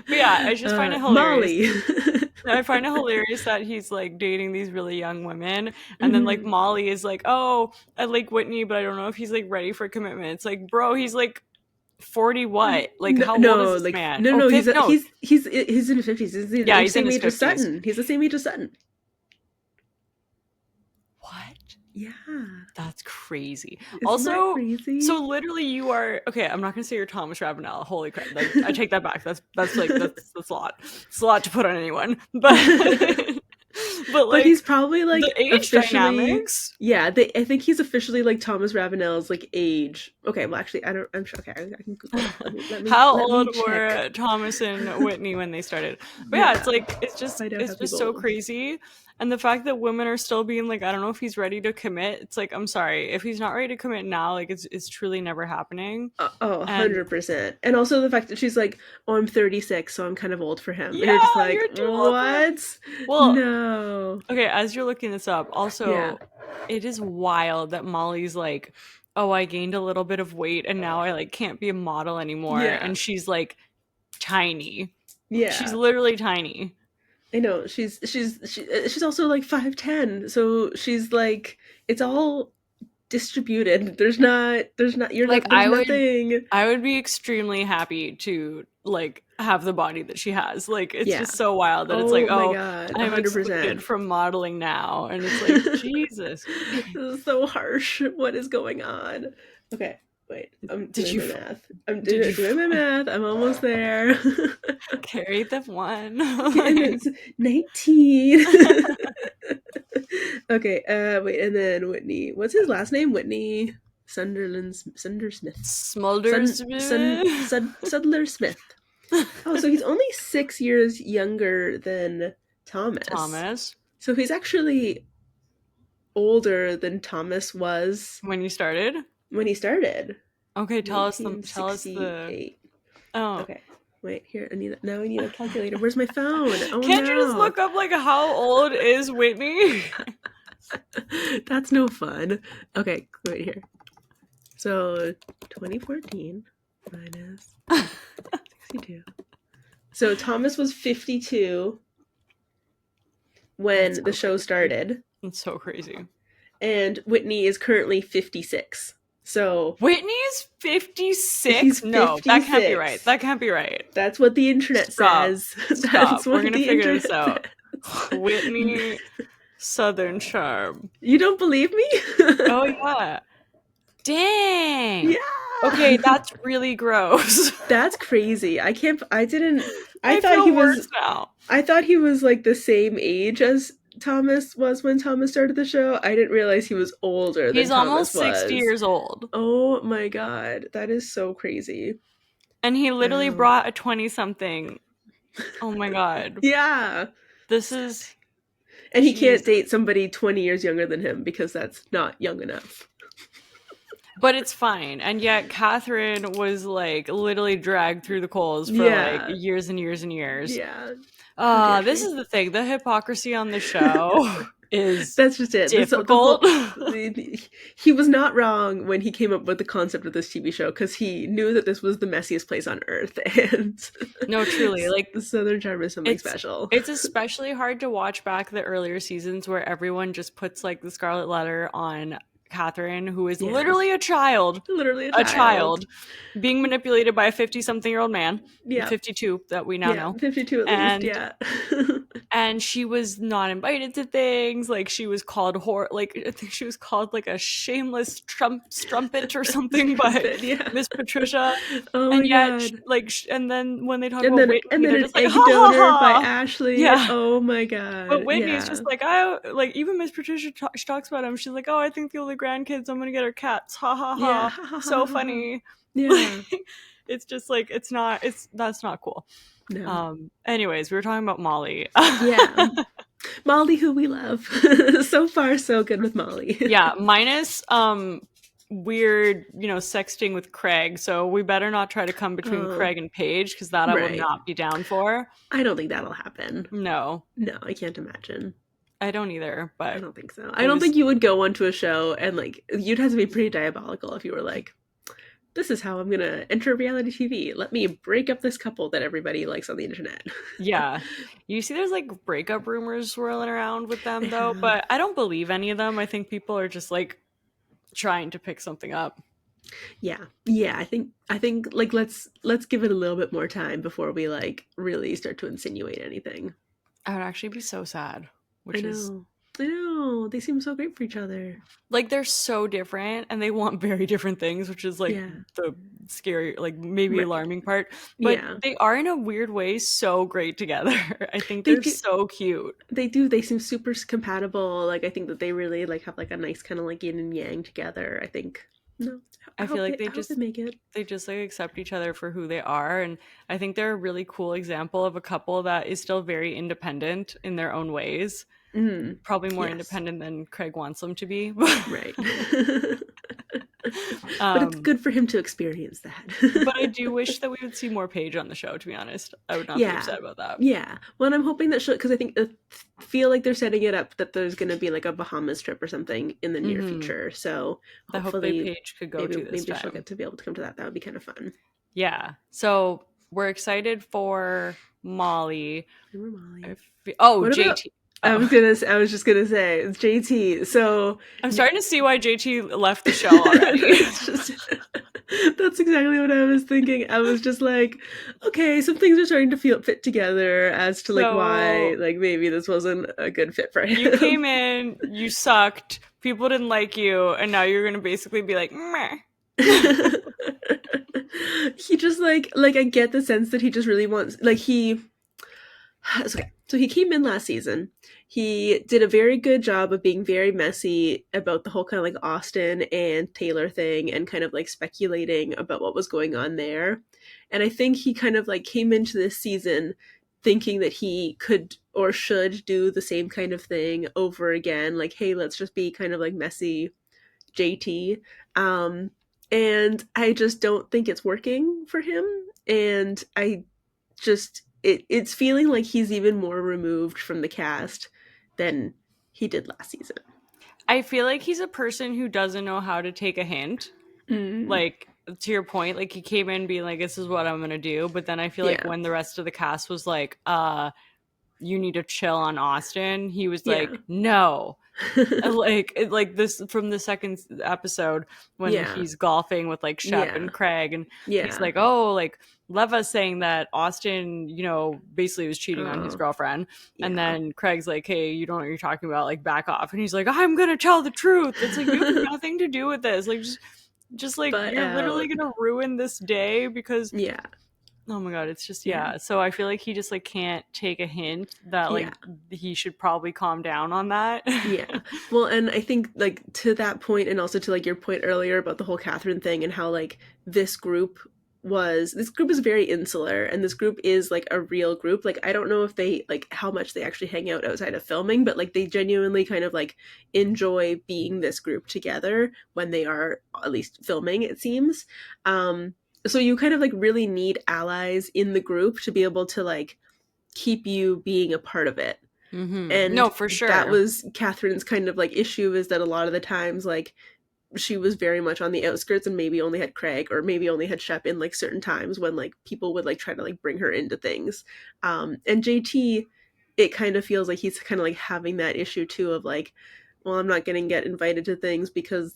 But yeah, I just find it hilarious. Molly. I find it hilarious that he's like dating these really young women, and then like Mhm. Molly is like, "Oh, I like Whitney, but I don't know if he's like ready for commitment." It's like, bro, he's like 40 what? Like No, how old is no, this like man? no, Oh, no. no. He's in his 50s. He's Yeah, the he's in same his age as 50s. Sutton. He's the same age as Sutton. What? Yeah, That's crazy. isn't that Also, crazy? so literally you are okay, I'm not gonna say you're Thomas Ravenel. Holy crap. I take that back. That's like that's a lot. It's a lot to put on anyone. But but But he's like probably the like age officially, dynamics. yeah. I think he's officially like Thomas Ravenel's like age. Okay, well actually I don't. I'm sure. Okay, I can Google that. How Let me old check. were Thomas and Whitney when they started? But yeah, it's Yeah, like find out it's how just people. so crazy. And the fact that women are still being like, I don't know if he's ready to commit. It's like, I'm sorry. If he's not ready to commit now, like it's truly never happening. Oh, And 100%. And also the fact that she's like, oh, I'm 36, so I'm kind of old for him. And you're just yeah, like, you're too old for him. what? Well, No. okay, as you're looking this up, Yeah. also it is wild that Molly's like, oh, I gained a little bit of weight and now I like can't be a model anymore. Yeah. And she's like tiny. She's Yeah. literally tiny. I know. She's also like 5'10", so she's like, it's all distributed. Like There's nothing. I would be extremely happy to like have the body that she has. Like it's Yeah. just so wild that it's like, Oh my oh, god, I'm excluded 100%. from modeling now. And it's like, Jesus This is so harsh. What is going on? Okay, wait. I'm did doing you my math. I'm did you doing my math. I'm almost there. carry the one? And it's 19. Okay, wait, and then Whitney. What's his last name? Whitney Sundersmith. Smulders. Sudler Smith. Oh, so he's only 6 years younger than Thomas. Thomas. So he's actually older than Thomas was When you started? when he started. Okay, tell us the 1968. oh. Okay. Wait, here, I need a calculator. Where's my phone? Oh Can't you just no. look up like how old is Whitney? That's no fun. Okay, wait here. So 2014 minus 62. So Thomas was 52 when That's the so show crazy. started, It's so crazy. and Whitney is currently 56. So Whitney's 56? he's No, that can't be 56. right. That can't be right. That's what the internet Stop. says. Stop. That's We're what gonna the figure this internet out. says. Whitney Southern Charm. You don't believe me? Oh yeah. Dang. Okay, Yeah. that's really gross. That's crazy. I can't. I didn't. I I thought he feel was. worse now. I thought he was like the same age as Thomas was when Thomas started the show. I didn't realize he was older than He's Thomas almost 60 was. years old. Oh my god, that is so crazy. And he literally Wow. brought a 20-something. Oh my god. Yeah. This is, And he jeez. can't date somebody 20 years younger than him because that's not young enough. But it's fine. And yet Catherine was like literally dragged through the coals for like Yeah. years and years and years. Yeah. How dare This she? is the thing. The hypocrisy on the show is That's just it. The difficult. whole he was not wrong when he came up with the concept of this TV show because he knew that this was the messiest place on earth, and No, truly. Like, Southern Charm is something it's special. it's especially hard to watch back the earlier seasons where everyone just puts like the scarlet letter on Catherine, who is Yeah, literally literally a a child. child being manipulated by a 50-something-year-old man, Yeah, 52 that we now yeah, know. 52 at least. And Yeah, she was not invited to things, like she was called like I think she was called like a shameless strumpet or something by trumpet. Yeah. Miss Patricia. Oh And my yet god. and then when they talk And about then Whitney, they're an just like, egg ha ha donor by ha. Ashley. Yeah. Oh my But god. Whitney's Yeah. just like, I like, even Miss Patricia she talks about him. She's like, oh, I think the only grandkids, I'm gonna get her cats. Ha ha Yeah. ha. So funny. Yeah. It's just like, that's not cool. No. Anyways, we were talking about Molly. Yeah. Molly, who we love. So far, so good with Molly. Yeah, minus weird, sexting with Craig. So we better not try to come between Oh, Craig and Paige, because that I will right. not be down for. I don't think that'll happen. No, No, I can't imagine. I don't either. I But don't think so. I it don't was, think you would go onto a show and like you'd have to be pretty diabolical if you were like, this is how I'm gonna enter reality TV. Let me break up this couple that everybody likes on the internet. yeah. You see, there's like breakup rumors swirling around with them though, Yeah. but I don't believe any of them. I think people are just like trying to pick something up. Yeah. Yeah, I think like let's give it a little bit more time before we like really start to insinuate anything. I would actually be so sad, I which is know. I know. They seem so great for each other. like, they're so different and they want very different things, which is like Yeah. the scary, like maybe Right. alarming part. But Yeah. they are in a weird way so great together. I think They they're do so cute. they do. They seem super compatible. Like I think that they really like have like a nice kind of like yin and yang together. I think. No. I feel like I hope they make it. they just like accept each other for who they are, and I think they're a really cool example of a couple that is still very independent in their own ways. Mm, Probably more yes. independent than Craig wants them to be. Right. But it's um good for him to experience that. but I do wish that we would see more Paige on the show, to be honest. I would not be Yeah. upset about that. Yeah. Well, I'm hoping that she'll, because I think feel like they're setting it up that there's going to be like a Bahamas trip or something in the near future. So I hope that hopefully, Paige could go to this maybe she'll time. get to be able to come to that. That would be kind of fun. Yeah. So we're excited for Molly. Remember Molly? What about? JT. Oh. I was just gonna say it's JT. So I'm starting to see why JT left the show already. it's just, that's exactly what I was thinking. I was just like, okay, some things are starting to fit together as to like why like maybe this wasn't a good fit for him. You came in, you sucked, people didn't like you, and now you're gonna basically be like, meh. He just like I get the sense that he just really wants like he. Okay, so he came in last season. He did a very good job of being very messy about the whole kind of like Austin and Taylor thing and kind of like speculating about what was going on there. And I think he kind of like came into this season thinking that he could or should do the same kind of thing over again. Like, hey, let's just be kind of like messy JT. And I just don't think it's working for him. And I just it's feeling like he's even more removed from the cast than he did last season. I feel like he's a person who doesn't know how to take a hint. Like, to your point, like he came in being like, this is what I'm gonna do, but then I feel like when the rest of the cast was like, you need to chill on Austin, he was like, no. like this from the second episode when he's golfing with like Shep and Craig, and he's like, oh, like Leva's saying that Austin, basically was cheating on his girlfriend, and then Craig's like, hey, you don't know what you're talking about, like back off, and he's like, I'm gonna tell the truth. It's like, you have nothing to do with this, like just like you're literally gonna ruin this day because oh my god, it's just so I feel like he just like can't take a hint that like he should probably calm down on that. Well, and I think like to that point, and also to like your point earlier about the whole Catherine thing and how like this group this group is very insular, and this group is like a real group. Like I don't know if they like how much they actually hang out outside of filming, but like they genuinely kind of like enjoy being this group together when they are at least filming, it seems. So you kind of like really need allies in the group to be able to like keep you being a part of it. No, And for that sure. was Catherine's kind of like issue, is that a lot of the times like she was very much on the outskirts and maybe only had Craig or maybe only had Shep in like certain times when like people would like try to like bring her into things. And JT, it kind of feels like he's kind of like having that issue too of like, well, I'm not going to get invited to things because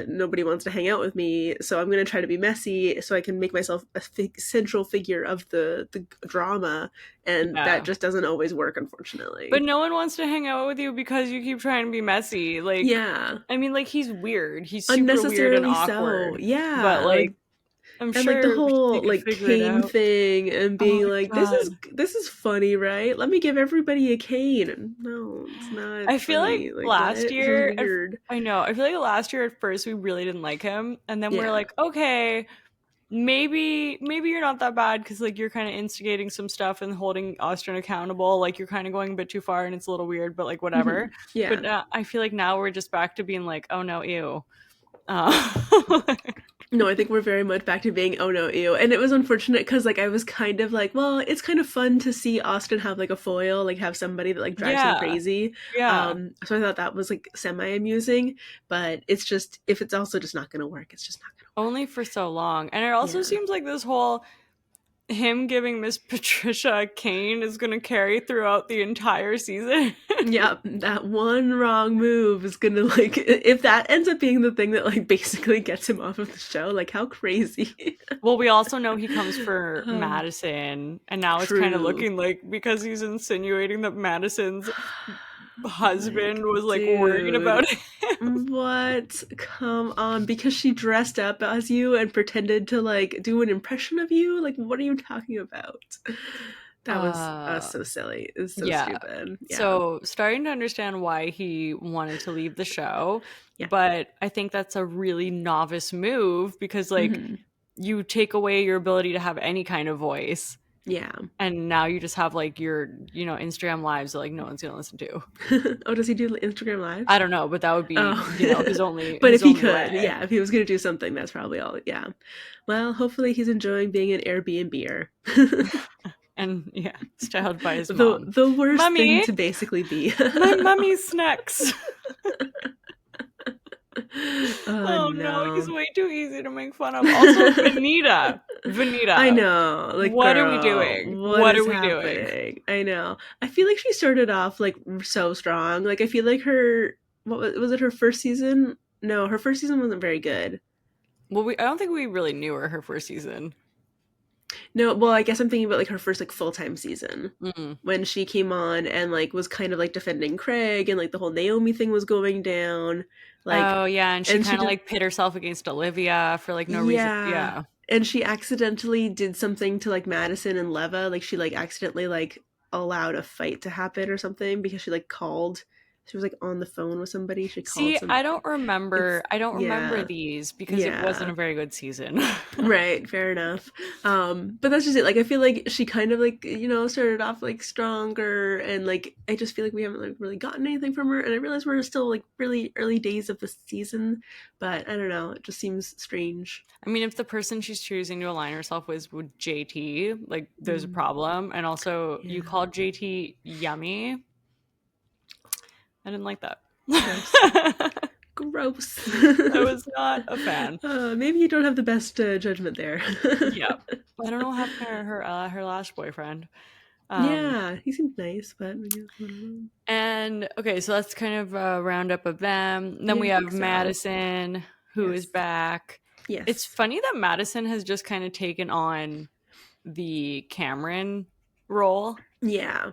nobody wants to hang out with me, so I'm going to try to be messy so I can make myself a central figure of the drama, and that Yeah. just doesn't always work, But unfortunately. no one wants to hang out with you because you keep trying to be messy. Like, Yeah, I mean, like, he's weird. He's super weird and unnecessarily so. awkward. But, Yeah, like, like, I'm and like the sure they whole could like figure it cane out. thing and Oh being my like, god. this is funny, right? Let me give everybody a cane. And no, it's not I feel like funny. Like what? last This is year, weird. I know, I feel like last year at first we really didn't like him. And then we're Yeah. like, okay, maybe you're not that bad because like you're kind of instigating some stuff and holding Austin accountable. Like you're kind of going a bit too far and it's a little weird, but like whatever. Yeah. But I feel like now we're just back to being like, oh no, ew. Uh, No, I think we're very much back to being oh no ew. And it was unfortunate because like I was kind of like, well, it's kind of fun to see Austin have like a foil, like have somebody that like drives him yeah, crazy. yeah. So I thought that was like semi amusing, but it's just if it's also just not gonna work, it's just not gonna Only for so long. And it also work. seems like this whole him giving Miss Patricia a cane is going to carry throughout the entire season. Yeah, that one wrong move is gonna like if that ends up being the thing that like basically gets him off of the show, like how crazy. Well, we also know he comes for Oh, Madison, and now it's kind of true. looking like because he's insinuating that Madison's husband Like, was like worried about dude, him. what? Come on, because she dressed up as you and pretended to like do an impression of you? Like, what are you talking about? That was Uh, so silly. It's so yeah. stupid. Yeah. So starting to understand why he wanted to leave the show, Yeah. but I think that's a really novice move because like Hmm. you take away your ability to have any kind of voice. Yeah. And now you just have like your, Instagram lives that like no one's gonna listen to. Oh, does he do Instagram I lives? don't know, but that would be, Oh, his only but if his he only could, way. yeah, if he was gonna do something, that's probably all. Yeah. Well, hopefully he's enjoying being an Airbnb-er. And yeah, styled by his the mom. the worst thing Mummy, to basically be. my mummy's snacks. Oh Oh no, he's no. way too easy to make fun of. Also, Vanita. I Vanita. know, like, What are we girl, doing? what What is are we doing? happening? I know. I feel like she started off like so strong. Like, I feel like her, what was it? Her first season? No, her first season wasn't very good. Well, I don't think we really knew her first season. No, well, I guess I'm thinking about like her first like full time season Mm. when she came on and like was kind of like defending Craig and like the whole Naomi thing was going down, like, Oh yeah, and she and she kind of did, like pit herself against Olivia for like no reason. yeah, Yeah. and she accidentally did something to like Madison and Leva, like she like accidentally like allowed a fight to happen or something because she like called, she was like on the phone with somebody, she called See, some, it's, I don't remember yeah, these because it wasn't yeah. a very good season. Right, fair enough. But that's just it. Like I feel like she kind of like, started off like stronger and like I just feel like we haven't like really gotten anything from her. And I realize we're still like really early days of the season, but I don't know, it just seems strange. I mean, if the person she's choosing to align herself with JT, like there's a Mm, problem. And also you yeah. called JT yummy. I didn't like that. Gross. Gross. I was not a fan. Maybe you don't have the best judgment there. Yeah. I don't know what happened to her last boyfriend. Um Yeah, he seemed nice, but I guess I don't know. and okay, so that's kind of a roundup of them. Then Yeah, we I think have so. Madison, who is Yes. back. It's Yes. funny that Madison has just kind of taken on the Cameron role. Yeah.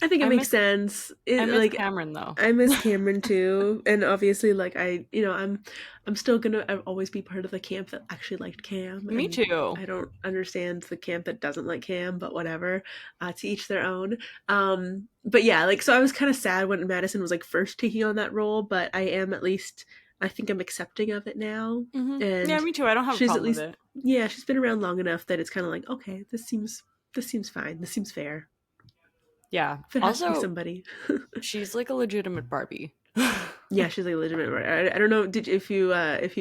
I think it I makes miss sense. I It miss like Cameron though. I miss Cameron too, and obviously, like I'm still gonna always be part of the camp that actually liked Cam, Me and too. I don't understand the camp that doesn't like Cam, but whatever. To each their own. But yeah, like so I was kind of sad when Madison was like first taking on that role, but I am at least I think I'm accepting of it now. Mm-hmm. Yeah, And me too. I don't have a she's at problem with least, it. yeah, she's been around long enough that it's kind of like, okay, this seems fine. This seems fair. Yeah. If it has to be Also, somebody. she's like a legitimate Barbie. Yeah, she's like a legitimate. I don't know. Did if you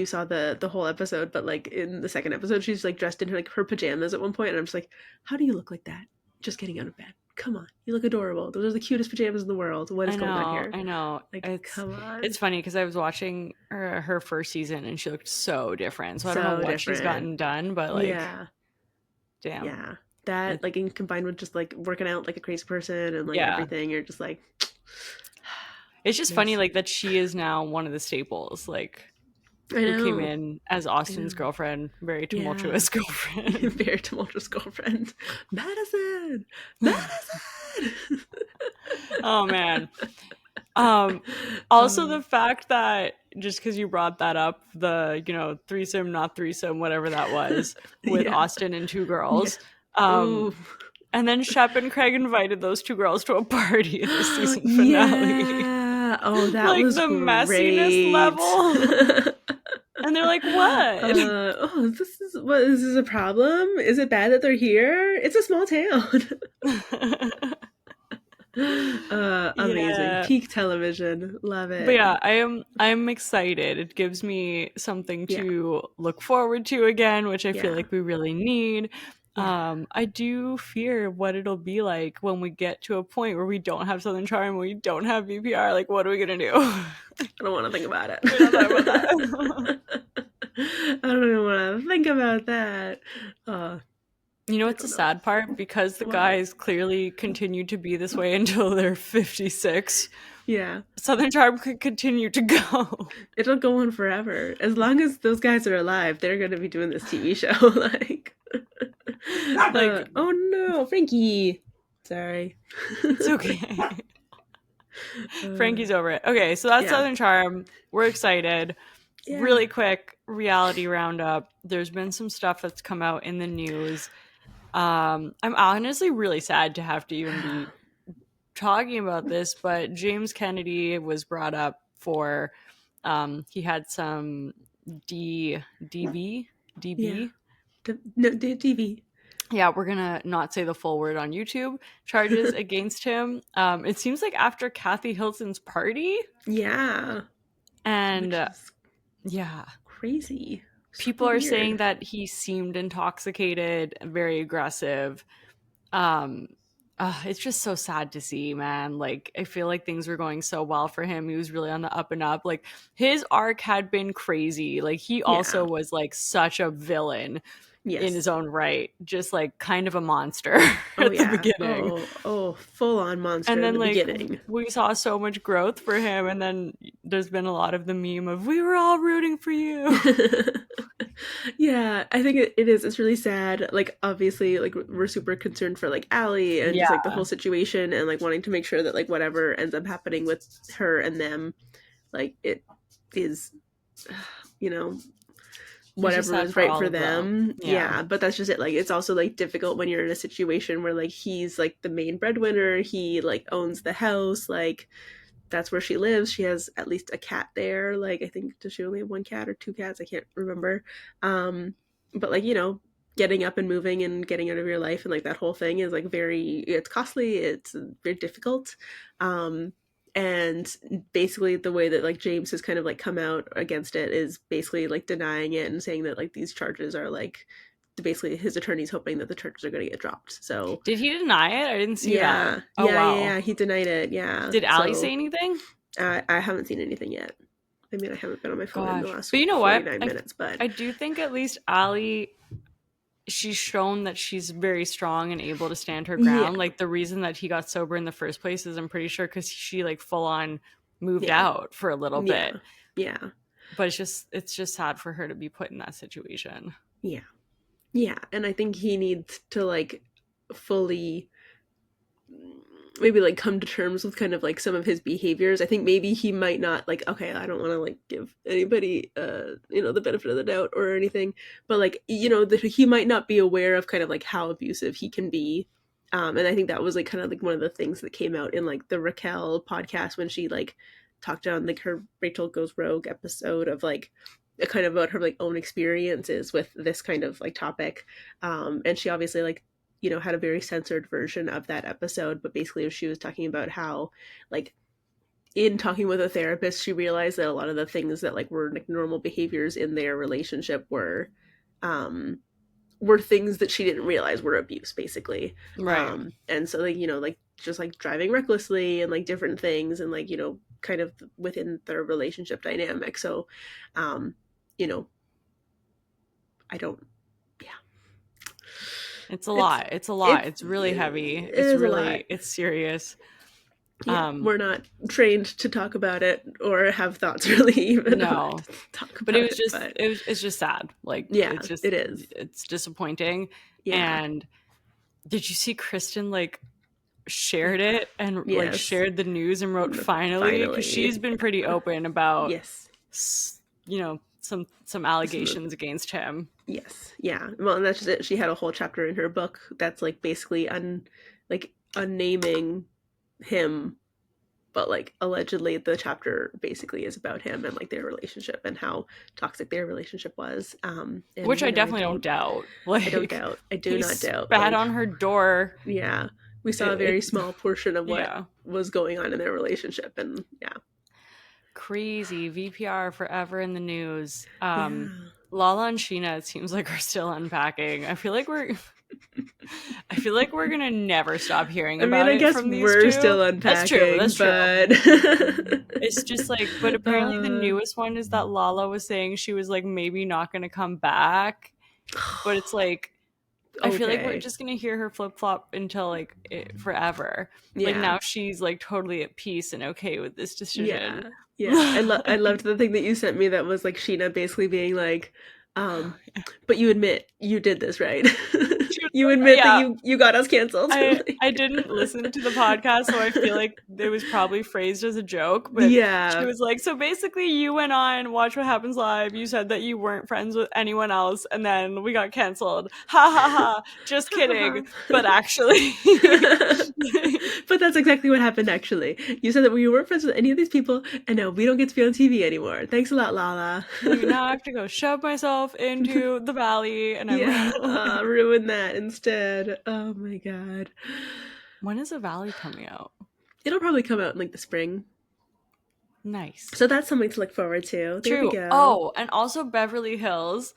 saw the whole episode, but like in the second episode, she's like dressed in her pajamas at one point, and I'm just like, how do you look like that? Just getting out of bed. Come on, you look adorable. Those are the cutest pajamas in the world. What is going on here? I know. Like, It's come on, it's funny because I was watching her first season and she looked so different. So I don't know so what she's different. gotten done, but like, Yeah, damn. yeah. That It, like in combined with just like working out like a crazy person and like yeah. everything, you're just like, It's just funny nice. like that she is now one of the staples, like I who came know. in as I Austin's know. girlfriend, very Yeah. tumultuous girlfriend. Very tumultuous girlfriend. Madison! Madison! Oh man. Um, also uh, the fact that just because you brought that up, the threesome, not threesome, whatever that was, with yeah. Austin and two Yeah. girls, um, Ooh. and then Shep and Craig invited those two girls to a party at the season finale, Yeah. Oh, that like was the messiness great. level, and they're like, "What?" Oh, is this a problem? Is it bad that they're here? It's a small town. Amazing. Yeah. Peak television. Love But it. yeah, I'm excited. It gives me something Yeah. to look forward to again, which I feel Yeah. like we really need. Yeah. I do fear what it'll be like when we get to a point where we don't have Southern Charm, we don't have VPR. Like, what are we gonna do? I don't want to think about it. We don't talk about that. I don't even want to think about that. You know I what's the don't know. sad part? Because the What? guys clearly continue to be this way until they're 56. Yeah. Southern Charm could continue to go. It'll go on forever. As long as those guys are alive, they're going to be doing this TV show. Like, Like, oh no, Frankie. Sorry. it's okay. uh, Frankie's over it. Okay, so that's yeah. Southern Charm. We're excited. Yeah. Really quick reality roundup. There's been some stuff that's come out in the news. I'm honestly really sad to have to even be talking about this, but James Kennedy was brought up for he had some Yeah. DB. No, TV. Yeah, we're gonna not say the full word on YouTube. Charges against him. It seems like after Kathy Hilton's party, Yeah. and Which is yeah, crazy. people So are weird. saying that he seemed intoxicated, very aggressive. Um, it's just so sad to see, man. Like, I feel like things were going so well for him. He was really on the up and up. Like, his arc had been crazy. Like, he also Yeah. was like such a villain in his Yes. own right, just like kind of a monster Oh at the yeah. beginning. Oh, full on monster And in then the like beginning. we saw so much growth for him, and then there's been a lot of the meme of we were all rooting for you. Yeah, I think it is. It's really sad. Like obviously, like we're super concerned for like Allie and just like the Yeah, whole situation and like wanting to make sure that like whatever ends up happening with her and them, like it is, you know, it's just whatever sad is for right all for of them. them. Yeah. Yeah, but that's just it. Like it's also like difficult when you're in a situation where like he's like the main breadwinner, he like owns the house, like that's where she lives. She has at least a cat there. Like I think does she only have one cat or two cats? I can't remember. Um, but like getting up and moving and getting out of your life and like that whole thing is like it's costly. It's very difficult. Um, and basically the way that like James has kind of like come out against it is basically like denying it and saying that like these charges are like basically his attorney's hoping that the charges are going to get dropped. So Did he deny it? I didn't see that. yeah, Oh yeah, yeah, wow. yeah. He denied it. Yeah. Did Allie say So anything? I haven't seen anything yet. I mean, I haven't been on my phone in the Gosh. last But you know what? 49 minutes, but I do think at least Allie, she's shown that she's very strong and able to stand her yeah, ground. Like the reason that he got sober in the first place is I'm pretty sure because she like full on moved yeah, out for a little yeah, bit. yeah, But it's just sad for her to be put in that situation. yeah, yeah. And I think he needs to like fully maybe like come to terms with kind of like some of his behaviors. I think maybe he might not like okay, I don't want to like give anybody the benefit of the doubt or anything, but like that he might not be aware of kind of like how abusive he can be. And I think that was like kind of like one of the things that came out in like the Raquel podcast when she like talked on like her Rachel Goes Rogue episode of like kind of about her like own experiences with this kind of like topic. And she obviously like, you know, had a very censored version of that episode, but basically she was talking about how like in talking with a therapist, she realized that a lot of the things that like were like normal behaviors in their relationship um were things that she didn't realize were abuse, basically. Right. And so like, you know, like just like driving recklessly and like different things and like, you know, kind of within their relationship dynamic. So you know, I don't, yeah. It's a lot. It's a lot. It's really heavy. It It's is a lot. really, it's serious. Yeah, we're not trained to talk about it or have thoughts really even on it No, to talk but it about was it, just, but it's just sad. Like, yeah, it's just, it is. it's disappointing. Yeah. And did you see Kristen like shared it and like Yes. shared the news and wrote finally? Because she's been pretty open about, Yes. you know, some allegations against him. Yes. Yeah. Well, and that's just it. She had a whole chapter in her book that's like basically unnaming him, but like allegedly the chapter basically is about him and like their relationship and how toxic their relationship was. And which I you know, definitely don't doubt. Like, I don't doubt. I do not doubt. Spat like, on her door. Yeah. We saw a very small portion of what yeah. was going on in their relationship, and yeah. Crazy. VPR forever in the news. Yeah. Lala and Sheena, it seems like, are still unpacking. I feel like we're gonna never stop hearing about it from these two. We're still unpacking. That's true. But it's just like, but apparently the newest one is that Lala was saying she was like maybe not gonna come back. But it's like, I feel like we're just gonna hear her flip flop until like forever. Yeah. Like now she's like totally at peace and okay with this decision. Yeah. I loved the thing that you sent me that was like Sheena basically being like, but you admit you did this, right? You admit that you got us canceled. I didn't listen to the podcast, so I feel like it was probably phrased as a joke. But she was like, so basically you went on Watch What Happens Live, you said that you weren't friends with anyone else, and then we got canceled. Ha ha ha. Just kidding. But actually. But that's exactly what happened, actually. You said that we weren't friends with any of these people, and now we don't get to be on TV anymore. Thanks a lot, Lala. Now I have to go shove myself into the valley, and I'm ruin that instead. Oh my god. When is the valley coming out? It'll probably come out in like the spring. Nice. So that's something to look forward to. There we go. Oh, and also Beverly Hills.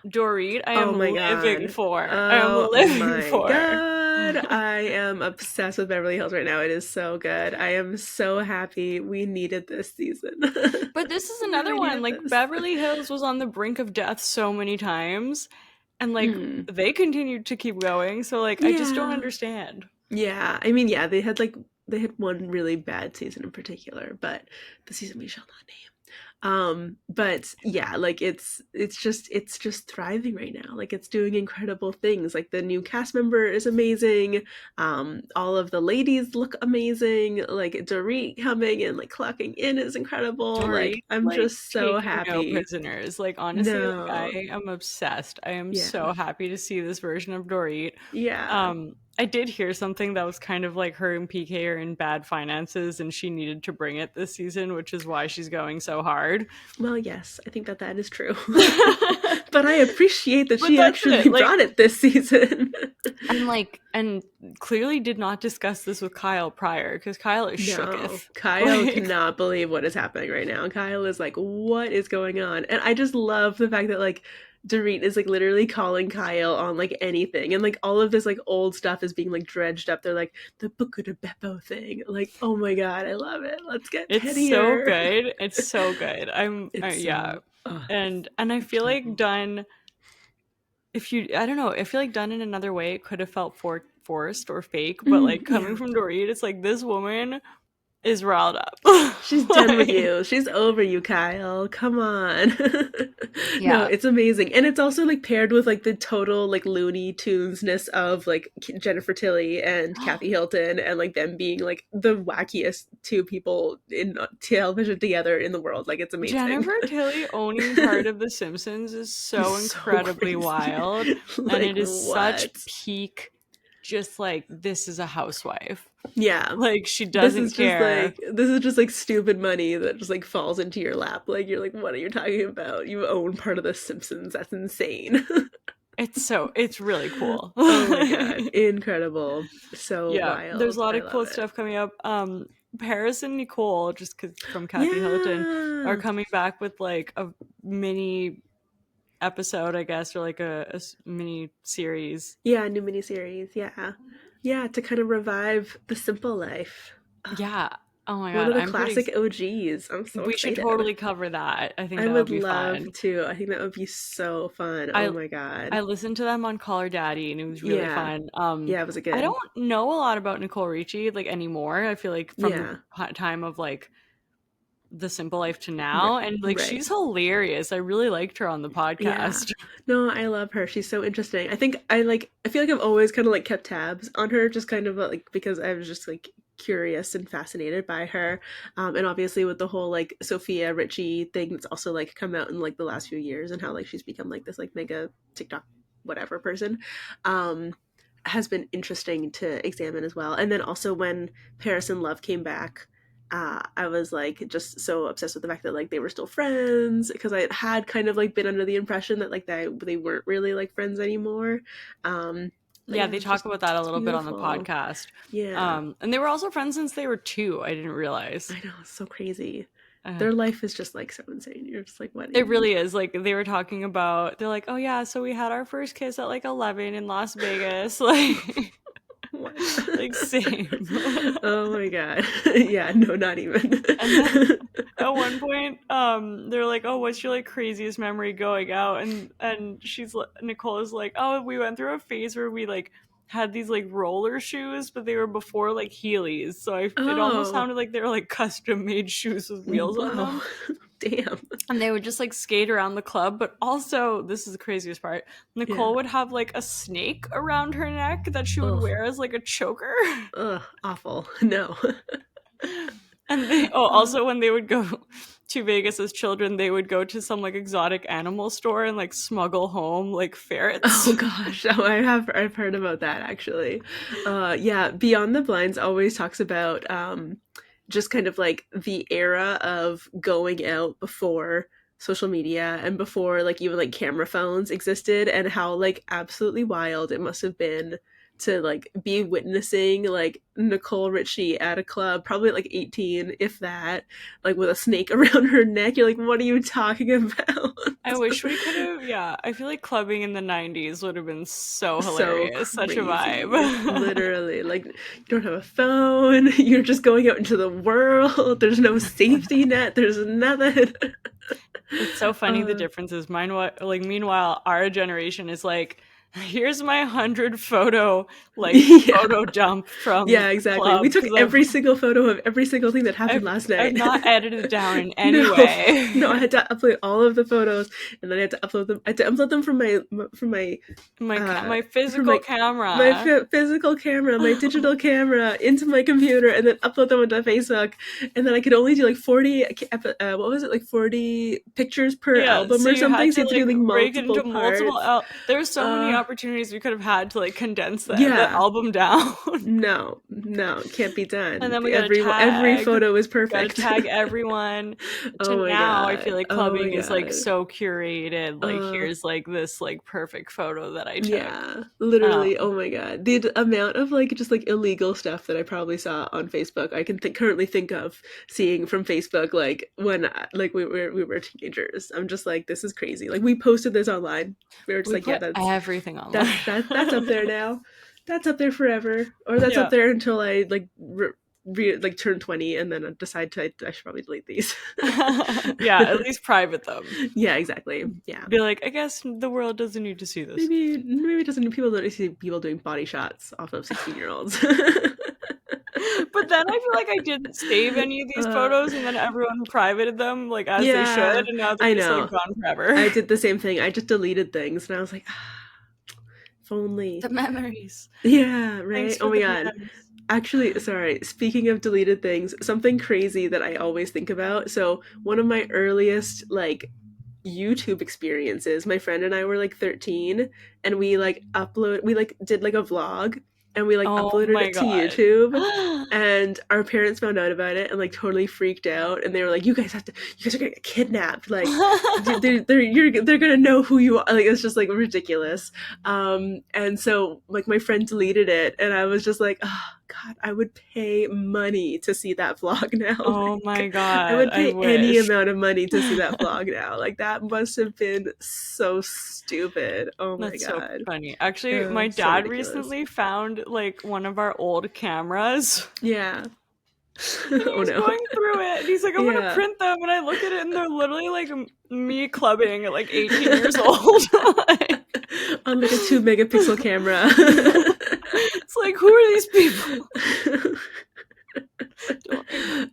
Dorit, I am living for. I am living for. God. I am obsessed with Beverly Hills right now. It is so good. I am so happy we needed this season. But this is another one. Like, Beverly Hills was on the brink of death so many times. And, like, they continued to keep going. So, like, I just don't understand. Yeah. I mean, yeah, they had one really bad season in particular, but the season we shall not name. But yeah, like it's just thriving right now. Like it's doing incredible things. Like the new cast member is amazing. All of the ladies look amazing. Like Dorit coming and like clocking in is incredible. Dorit, like I'm just so happy. No prisoners. Like honestly, like, I am obsessed. I am so happy to see this version of Dorit. Yeah. I did hear something that was kind of like her and PK are in bad finances and she needed to bring it this season, which is why she's going so hard. Well, yes, I think that is true. But I appreciate that she actually brought it this season. And clearly did not discuss this with Kyle prior, because Kyle is shooketh. Kyle cannot believe what is happening right now. Kyle is like, what is going on? And I just love the fact that like Dorit is like literally calling Kyle on like anything, and like all of this like old stuff is being like dredged up. They're like the Buca de Beppo thing. Like, oh my god, I love it. Let's get pettier. So good. It's so good. And I feel like done. I feel like done in another way, it could have felt forced or fake. But like coming from Dorit, it's like this woman is riled up. She's done with you. She's over you, Kyle. Come on. No, it's amazing. And it's also like paired with like the total like Looney Tunes-ness of like Jennifer Tilly and Kathy Hilton, and like them being like the wackiest two people in television together in the world. Like it's amazing. Jennifer Tilly owning part of The Simpsons is so incredibly wild. Like, and it is such peak, just like, this is a housewife. Yeah. Like, she doesn't care. This is just like stupid money that just like falls into your lap. Like you're like, what are you talking about? You own part of the Simpsons. That's insane. It's really cool. Oh my god, incredible. So Yeah, there's a wild. lot I of love cool it. stuff coming up. Paris and Nicole, just 'cause from Kathy Hilton, are Yeah. coming back with like a mini episode, I guess, or like a mini series. Yeah, new miniseries. Yeah. Yeah, to kind of revive the simple life. Ugh, Yeah. Oh my one god, of the classic OGs. I'm so we should excited. totally cover that. I think I that would would be love fun. to. I think that would be so fun. Oh I my god. I listened to them on Caller Daddy and it was really Yeah. fun. Yeah, was it I good? don't know a lot about Nicole Richie like anymore. I feel like from the Yeah. time of like The Simple Life to Right. now, and like Right. she's hilarious. I really liked her on the Yeah. podcast. No, I love her. She's so interesting. I feel like I've always kind of like kept tabs on her just kind of like because I was just like curious and fascinated by her. And obviously with the whole like Sophia Richie thing that's also like come out in like the last few years and how like she's become like this like mega TikTok whatever person. Um has been interesting to examine as well. And then also when Paris and Love came back, I was like just so obsessed with the fact that like they were still friends because I had kind of like been under the impression that like they weren't really like friends anymore. But Yeah, yeah, they talk about that a it's little bit on the beautiful. podcast. Yeah, And they were also friends since they were two. I didn't realize. I know it's so crazy. Uh, Their life is just like so insane. You're just like, what? it really is. Like they were talking about, they're like, "Oh yeah, so we had our first kiss at like 11 in Las Vegas." Like, What? like same. Oh my god. Yeah, no, not even. And then at one point, they're like, "Oh, what's your like craziest memory going out?" And Nicole is like, "Oh, we went through a phase where we like had these like roller shoes, but they were before like Heelys, so it almost Oh, sounded like they were like custom made shoes with wheels on whoa. them." Damn. And they would just like skate around the club, but also this is the craziest part. Yeah. Nicole would have like a snake around her neck that she would Ugh. wear as like a choker. Ugh. Awful. No. And they also when they would go to Vegas as children, they would go to some like exotic animal store and like smuggle home like ferrets. Oh gosh. Oh, I've heard about that actually. Yeah, Beyond the Blinds always talks about just kind of like the era of going out before social media and before like even like camera phones existed and how like absolutely wild it must have been to like be witnessing like Nicole Richie at a club, probably at like 18, if that, like with a snake around her neck. You're like, what are you talking about? I wish we could have, yeah. I feel like clubbing in the 90s would have been so So hilarious. Such a crazy. vibe. Literally. Like, you don't have a phone. You're just going out into the world. There's no safety net. There's nothing. It's so funny the Uh, differences. Meanwhile, our generation is like, here's my 100 photo, like, yeah. photo dump from Yeah, the exactly. We club took because every single photo of every single thing that happened last I've night. not edited it down in any No, no, I way. had to upload all of the photos, and then I had to upload them. I had to upload them from my My from physical camera. physical camera, my digital camera into my computer, and then upload them onto Facebook. And then I could only do like 40. What was it, like 40 pictures per Yeah, album so or you something? had So to you had to do like like break it multiple into multiple. parts. There's so many Uh, opportunities we could have had to like condense the yeah. album down. No, no, it can't be And done. then we Every photo is gotta perfect. tag everyone. To Oh my now, I feel god. like Oh my clubbing is like god. so curated. Like Uh here's like this like perfect photo that I took. Yeah, literally. Um, Oh my god, the amount of like just like illegal stuff that I probably saw on Facebook, I can currently think of seeing from Facebook, like when like we were teenagers. I'm just like, this is crazy. Like we posted this online. We were just we like, yeah, put everything that's up there online. now. That's up there forever, or that's up Yeah. there until I like like turn 20 and then I decide to I should probably delete these. Yeah, at least private them. Yeah, exactly. Yeah. Be like, I guess the world doesn't need to see this. Maybe it doesn't people don't see people doing body shots off of 16-year-olds. But then I feel like I didn't save any of these uh, photos, and then everyone privated them like as they yeah, should, and now they're I just like know. gone forever. I did the same thing. I just deleted things and I was like, if only. The memories. Yeah, Thanks right? Oh for my the god. memories. Actually, sorry, speaking of deleted things, something crazy that I always think about. So, one of my earliest like YouTube experiences, my friend and I were like 13 and we like did like a vlog and we like Oh uploaded my it to god. YouTube. And our parents found out about it and like totally freaked out, and they were like, you guys are gonna get kidnapped, like they're gonna know who you are, like it's just like ridiculous. And so like my friend deleted it, and I was just like, oh god, I would pay money to see that vlog now. Oh my Like, I god, would I pay any wish. amount of money to see that vlog now. Like that must have been so stupid. Oh my That's so god. funny. Actually, my So dad ridiculous. recently found like one of our old cameras. Yeah. And he Oh was no. going through it, and he's like, "I'm gonna Yeah. print them." And I look at it, and they're literally like me clubbing at like 18 years old. Like, On like a 2 megapixel camera. it's like, who are these people?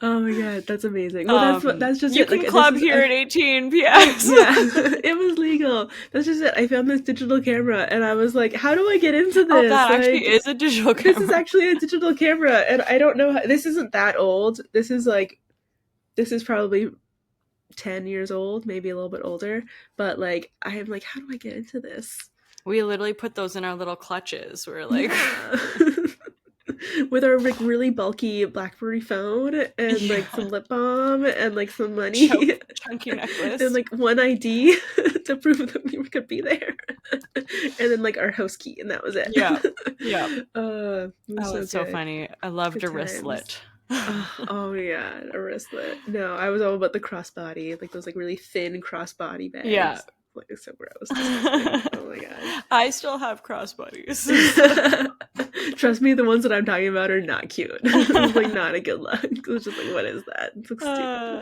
Oh my god, that's amazing. Well, that's just You it. Like can this club is here at 18 PS. yeah, it was legal. That's just it. I found this digital camera, and I was like, "How do I get into Oh, this?" that actually Like, is a digital this is camera. actually a digital camera, and I don't know. This isn't that old. This is probably 10 years old, maybe a little bit older. But like, I am like, how do I get into this? We literally put those in our little clutches. We're like, Yeah. With our like really bulky BlackBerry phone and like some lip balm and like some money chunky necklace and like one ID to prove that we could be there, and then like our house key, and that was it. Yeah. Oh, it's so funny. I loved Good a wristlet. Oh yeah, a wristlet. No, I was all about the crossbody, like those like really thin crossbody bags. Yeah. Like so gross. Oh my god. I still have crossbodies. Trust me, the ones that I'm talking about are not cute. It's like not a good look. It's just like, what is that? It looks stupid. Oh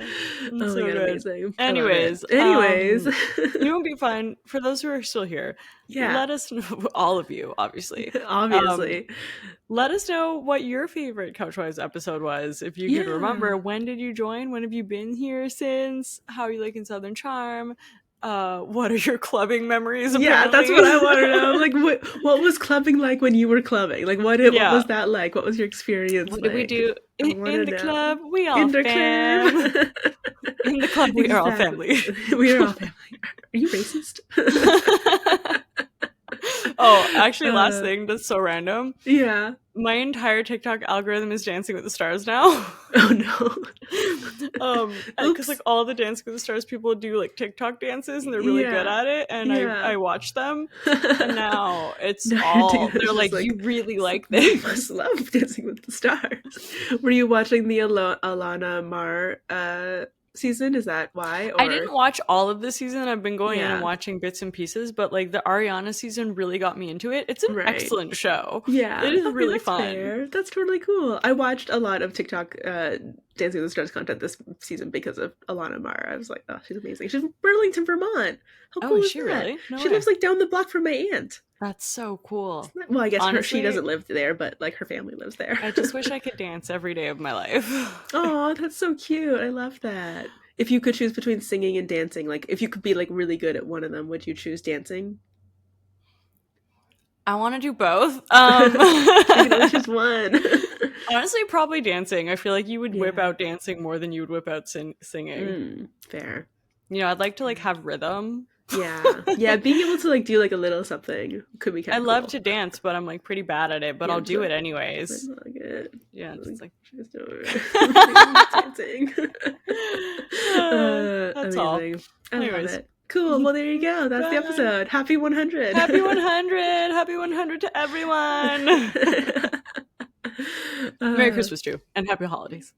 my so god, good. amazing. Anyways, you won't be fine. For those who are still here, yeah, let us know, all of you, obviously. Obviously. Let us know what your favorite Couchwives episode was. If you could remember, when did you join? When have you been here since? How are you liking Southern Charm? What are your clubbing memories? Apparently? Yeah, that's what I want to know. Like, what was clubbing like when you were clubbing? Like, what was that like? What was your experience? What like? did we do in the club? We all in the fam. club. In the club, we are all family. We are all family. Are you racist? Oh, actually, last thing that's so random. Yeah. My entire TikTok algorithm is Dancing with the Stars now. Oh no. Because like all the Dancing with the Stars people do like TikTok dances, and they're really good at it, and I watch them, and now it's all they're like, you really like this. You must love Dancing with the Stars. Were you watching the Alana Mar season? Is that why? Or... I didn't watch all of the season. I've been going in and watching bits and pieces, but like the Ariana season really got me into it. It's an excellent show. Yeah, it is really fun. Fair. That's totally cool. I watched a lot of TikTok Dancing with the Stars content this season because of Alana Mar. I was like, oh, she's amazing. She's from Burlington, Vermont. How cool is she that? Really? No she way. lives like down the block from my aunt. That's so cool. Well, I guess she doesn't live there, but like her family lives there. I just wish I could dance every day of my life. Oh, that's so cute. I love that. If you could choose between singing and dancing, like if you could be like really good at one of them, would you choose dancing? I want to do both. You can only choose one. Honestly, probably dancing. I feel like you would whip out dancing more than you would whip out singing. Fair. You know, I'd like to like have rhythm. Yeah, being able to like do like a little something could be kind of cool. I love to dance, but I'm like pretty bad at it, but I'll do it anyways. Yeah, it's like dancing. That's amazing. all. I love it. Cool. Well, there you go. That's the episode. Happy 100. Happy 100. Happy 100 to everyone. Merry Christmas too, and happy holidays.